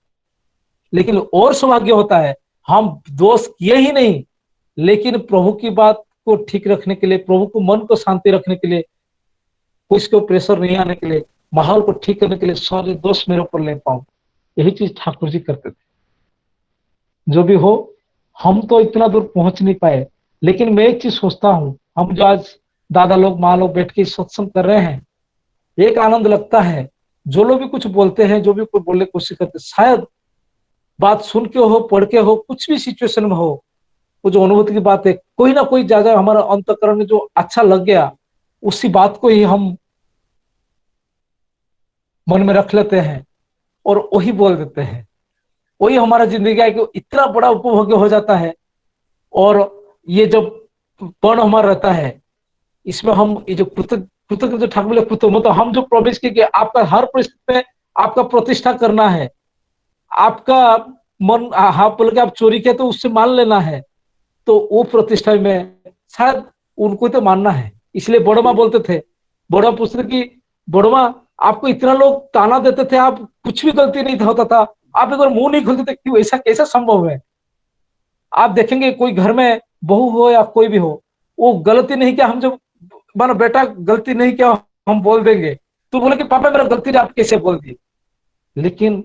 लेकिन और सौभाग्य होता है हम दोष किए ही नहीं, लेकिन प्रभु की बात को ठीक रखने के लिए, प्रभु को मन को शांति रखने के लिए, कुछ को प्रेशर नहीं आने के लिए, माहौल को ठीक करने के लिए सारे दोष मेरे ऊपर ले पाऊं, यही चीज ठाकुर जी करते थे। जो भी हो, हम तो इतना दूर पहुंच नहीं पाए, लेकिन मैं एक चीज सोचता हूँ, हम जो आज दादा लोग माँ लोग बैठ के सत्संग कर रहे हैं, एक आनंद लगता है। जो लोग भी कुछ बोलते हैं, जो भी कोई बोलने की कोशिश करते, शायद बात सुन के हो, पढ़ के हो, कुछ भी सिचुएशन में हो, वो जो अनुभूति की बात है, कोई ना कोई जगह हमारा अंतःकरण में जो अच्छा लग गया, उसी बात को ही हम मन में रख लेते हैं और वही बोल देते हैं। वही हमारा जिंदगी है कि इतना बड़ा उपभोग्य हो जाता है। और ये जब पर्ण हमारा रहता है, इसमें हम ये जो कृतज्ञ जो ठाकुर मतलब हम जो प्रवेश किए, आपका हर परिस्थिति में आपका प्रतिष्ठा करना है, आपका मन हाँ बोल के आप चोरी किया तो उससे मान लेना है, तो वो प्रतिष्ठा में शायद उनको तो मानना है। इसलिए बड़मा बोलते थे, बड़मा पूछते कि बड़मा आपको इतना लोग ताना देते थे, आप कुछ भी गलती नहीं होता था, आप एक बार मुंह नहीं खोलते थे, क्यों, ऐसा कैसा संभव है? आप देखेंगे कोई घर में बहू हो या कोई भी हो, वो गलती नहीं किया, हम जब मानो बेटा गलती नहीं किया हम बोल देंगे, तो बोले कि पापा मेरा गलती आप कैसे बोल दिए। लेकिन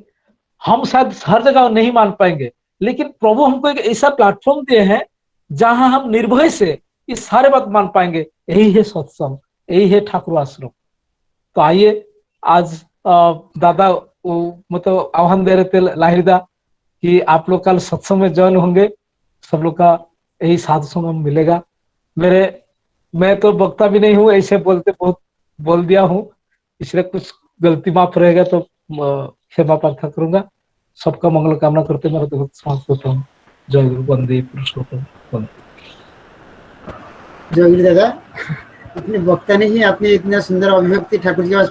हम शायद हर जगह नहीं मान पाएंगे, लेकिन प्रभु हमको एक ऐसा प्लेटफॉर्म दिए हैं जहां हम निर्भय से ये सारे बात मान पाएंगे। यही है सत्संग, यही है ठाकुर आश्रम। तो आइए आज दादा मतलब आह्वान दे रहे थे लाहिरदा कि आप लोग कल सत्संग में ज्वाइन होंगे, सब लोग का यही साधु संगम मिलेगा। मैं तो वक्ता भी नहीं हूँ, ऐसे बोलते बहुत बोल दिया हूँ, इसलिए कुछ गलती माफ रहेगा तो क्षमा प्रार्थना करूंगा। सबका मंगल कामना करते मेरा तो समाप्त होता हूँ। जय गुरु, वंदे पुरुषोत्तम, वंदे। जय गुरु दादा, अपने वक्ता ने ही आपने इतना सुंदर अभिव्यक्ति ठाकुर जी के पास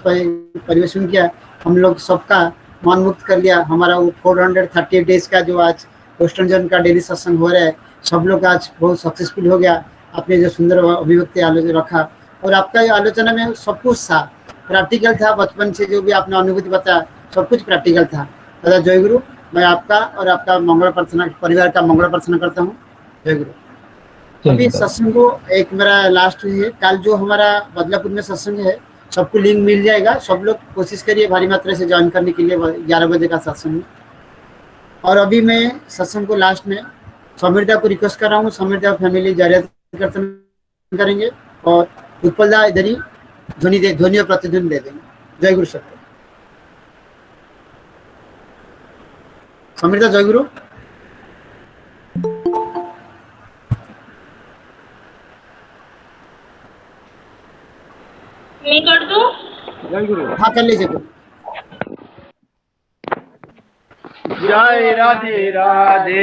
परिवेशन किया, हम लोग सबका मन मुक्त कर लिया। हमारा वो 438 डेज का जो आज वेस्टर्न जोन का डेली सत्संग हो रहा है, सब लोग आज बहुत सक्सेसफुल हो गया। आपने जो सुंदर अभिव्यक्ति आलोचना रखा, और आपका ये आलोचना में सब कुछ था, प्रैक्टिकल था, बचपन से जो भी आपने अनुभूति बताया सब कुछ प्रैक्टिकल था। दादा जय गुरु, मैं आपका और आपका मंगल प्रार्थना, परिवार का मंगल प्रार्थना करता हूँ। जय गुरु। अभी सत्संग को एक मेरा लास्ट है, कल जो हमारा बदलापुर में सत्संग है, सबको लिंक मिल जाएगा, सब लोग कोशिश करिए भारी मात्रा से ज्वाइन करने के लिए। 11 बजे का सत्संग। और अभी मैं सत्संग को लास्ट में समीरदा को रिक्वेस्ट कर रहा हूँ, समीरदा फैमिली जारियत कीर्तन करेंगे और उत्पलदा इधर ही ध्वनि और प्रतिध्वनि दे देंगे। जय गुरु सत्य। समीरदा जय गुरु। मैं कर दूं? जय गुरु। हाँ कर लीजिए। जय राधे राधे,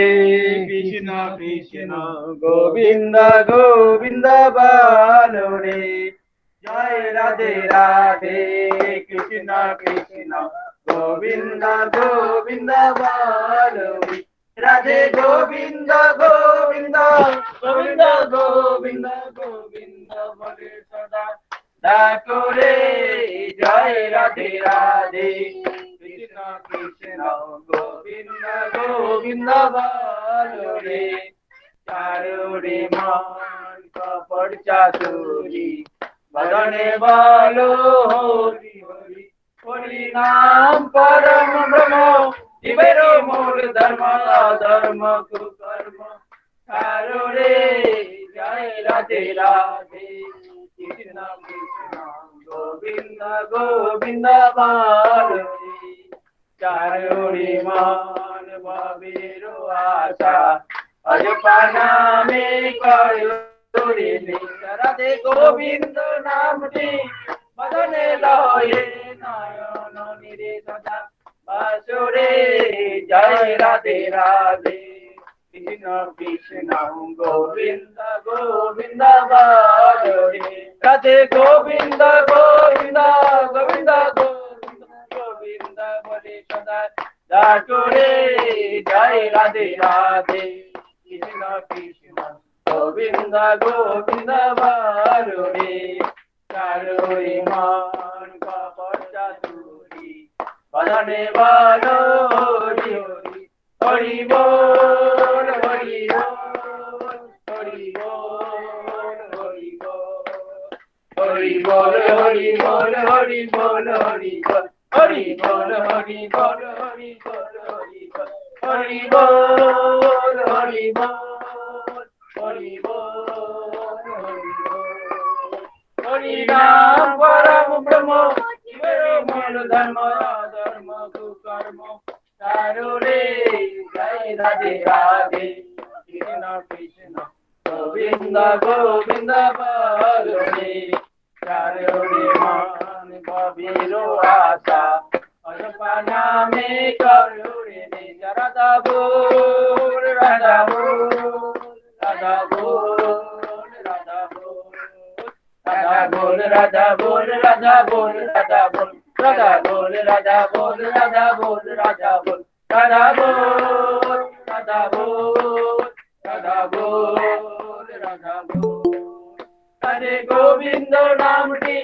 कृष्ण कृष्ण गोविंद गोविंद बालो रे। जय राधे राधे, कृष्ण कृष्ण गोविंद गोविंद बालो रे। রাধে গোবিন্দ গোবিন্দ গোবিন্দ গোবিন্দ গোবিন্দ বলে সদা ডাকো রে জয় রাধে রাধে কৃষ্ণ কৃষ্ণ গোবিন্দ গোবিন্দ বলো রে চারো রে মান কপট চাতুরি বদনে বলো হরি হরি হরি নাম পরম ব্রহ্ম জীবেরো মূল ধর্ম ধর্ম কুকর্ম চারো রে জয় রাধে রাধে কৃষ্ণ কৃষ্ণ গোবিন্দ গোবিন্দ বলো রে চারো রে মান ভাবের আশা অজপা নামে করো রে রাধে গোবিন্দ নামটি বদনে লয়ে নয়ন নিরে সদা বাসুরে জয় রাধে রাধে কৃষ্ণ কৃষ্ণ গোবিন্দ গোবিন্দ বলো রে রাধে গোবিন্দ গোবিন্দ গোবিন্দ গোবিন্দ গোবিন্দ বলে সদা ডাকো রে জয় রাধে রাধে কৃষ্ণ কৃষ্ণ গোবিন্দ গোবিন্দ বলো রে চারো মান কপট চাতুরি বদনে বলো হরি হরি হরি বল হরি বল হরি বল হরি বল হরি বল হরি বল হরি বল হরি বল হরি বল হরি বল হরি বল হরি বল হরি বল হরি বল হরি বল হরি নাম পরম ব্রহ্ম জীবের মূল ধর্ম ধর্ম কুকর্ম চারো রে জয় রাধে রাধে কৃষ্ণ কৃষ্ণ গোবিন্দ গোবিন্দ বলো রে চারো রে মান ভাবের আশা অজপা নামে করো রে রাধা बोल राधा बोल राधा बोल राधा बोल राधा बोल राधा बोल राधा बोल राधा बोल राधा बोल राधा बोल राधा बोल राधा बोल राधा बोल राधा बोल राधा बोल राधा बोल हरे गोविंद नामटी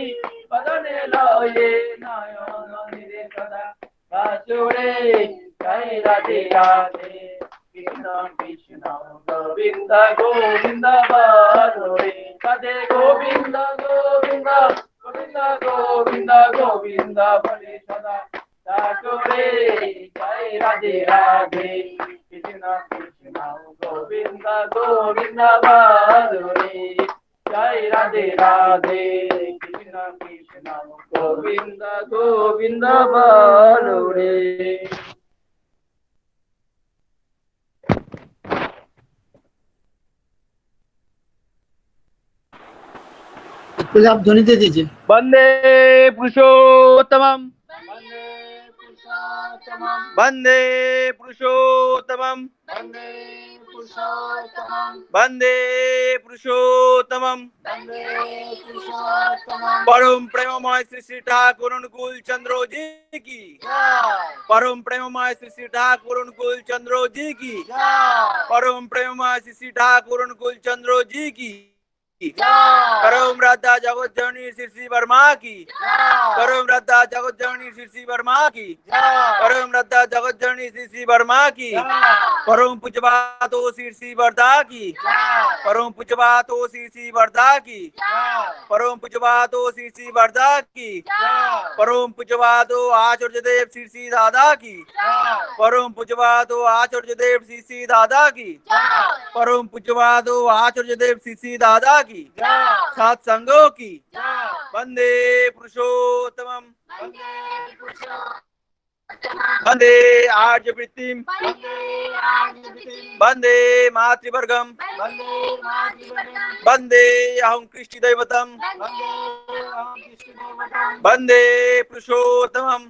बदने लये नयन निरे सदा बासुरे जय राधे राधे कृष्ण कृष्ण गोविंद गोविंद बलो रे राधे गोविंद गोविंद गोविंद गोविंद गोविंद बले सदा बासुरे जय राधे राधे कृष्ण कृष्ण गोविंद गोविंद बलो रे जय राधे राधे कृष्ण कृष्ण गोविंद गोविंद बलो रे। आप ध्वनि दे दीजिए। वंदे पुरुषोत्तमम वंदे पुरुषोत्तमम वंदे पुरुषोत्तमम परम प्रेममय श्री श्री ठाकुर अनुकूल चंद्रो जी की परम प्रेममय श्री श्री ठाकुर अनुकूल चंद्रो जी की परम प्रेममय श्री श्री ठाकुर अनुकूल चंद्रो जी की करम राधा जगत जननी श्री श्री वर्मा की करम राधा जगत जननी श्री श्री वर्मा की करम राधा जगत जननी श्री श्री वर्मा की परम पूजपातो श्री श्री वरदा की परम पूजपातो श्री श्री वरदा की परम पूजपातो श्री श्री वरदा की परम पूजपातो आचार्य देव श्री श्री दादा की परम पूजपातो आचार्य देव श्री श्री दादा की परम पूजपातो आचार्य देव श्री श्री दादा की सात संघों की वंदे पुरुषोत्तमम वंदे आर्यवृत्तिम वंदे मातृवर्गम वंदे अहं कृष्ण दैवतम वंदे पुरुषोत्तमम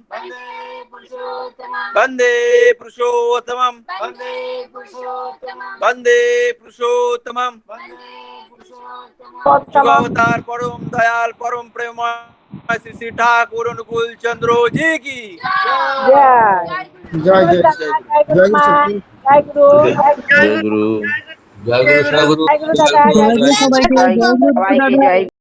वंदे पुरुषोत्तमम वंदे पुरुषोत्तमम अवतार परम दयाल परम प्रेम श्री श्री ठाकुर अनुकूल चंद्रो जी की जय जय जय জয় গুরু জয় গুরু জয় গুরু দাদা জয় গুরু সবাইকে, জয় গুরু দাদা।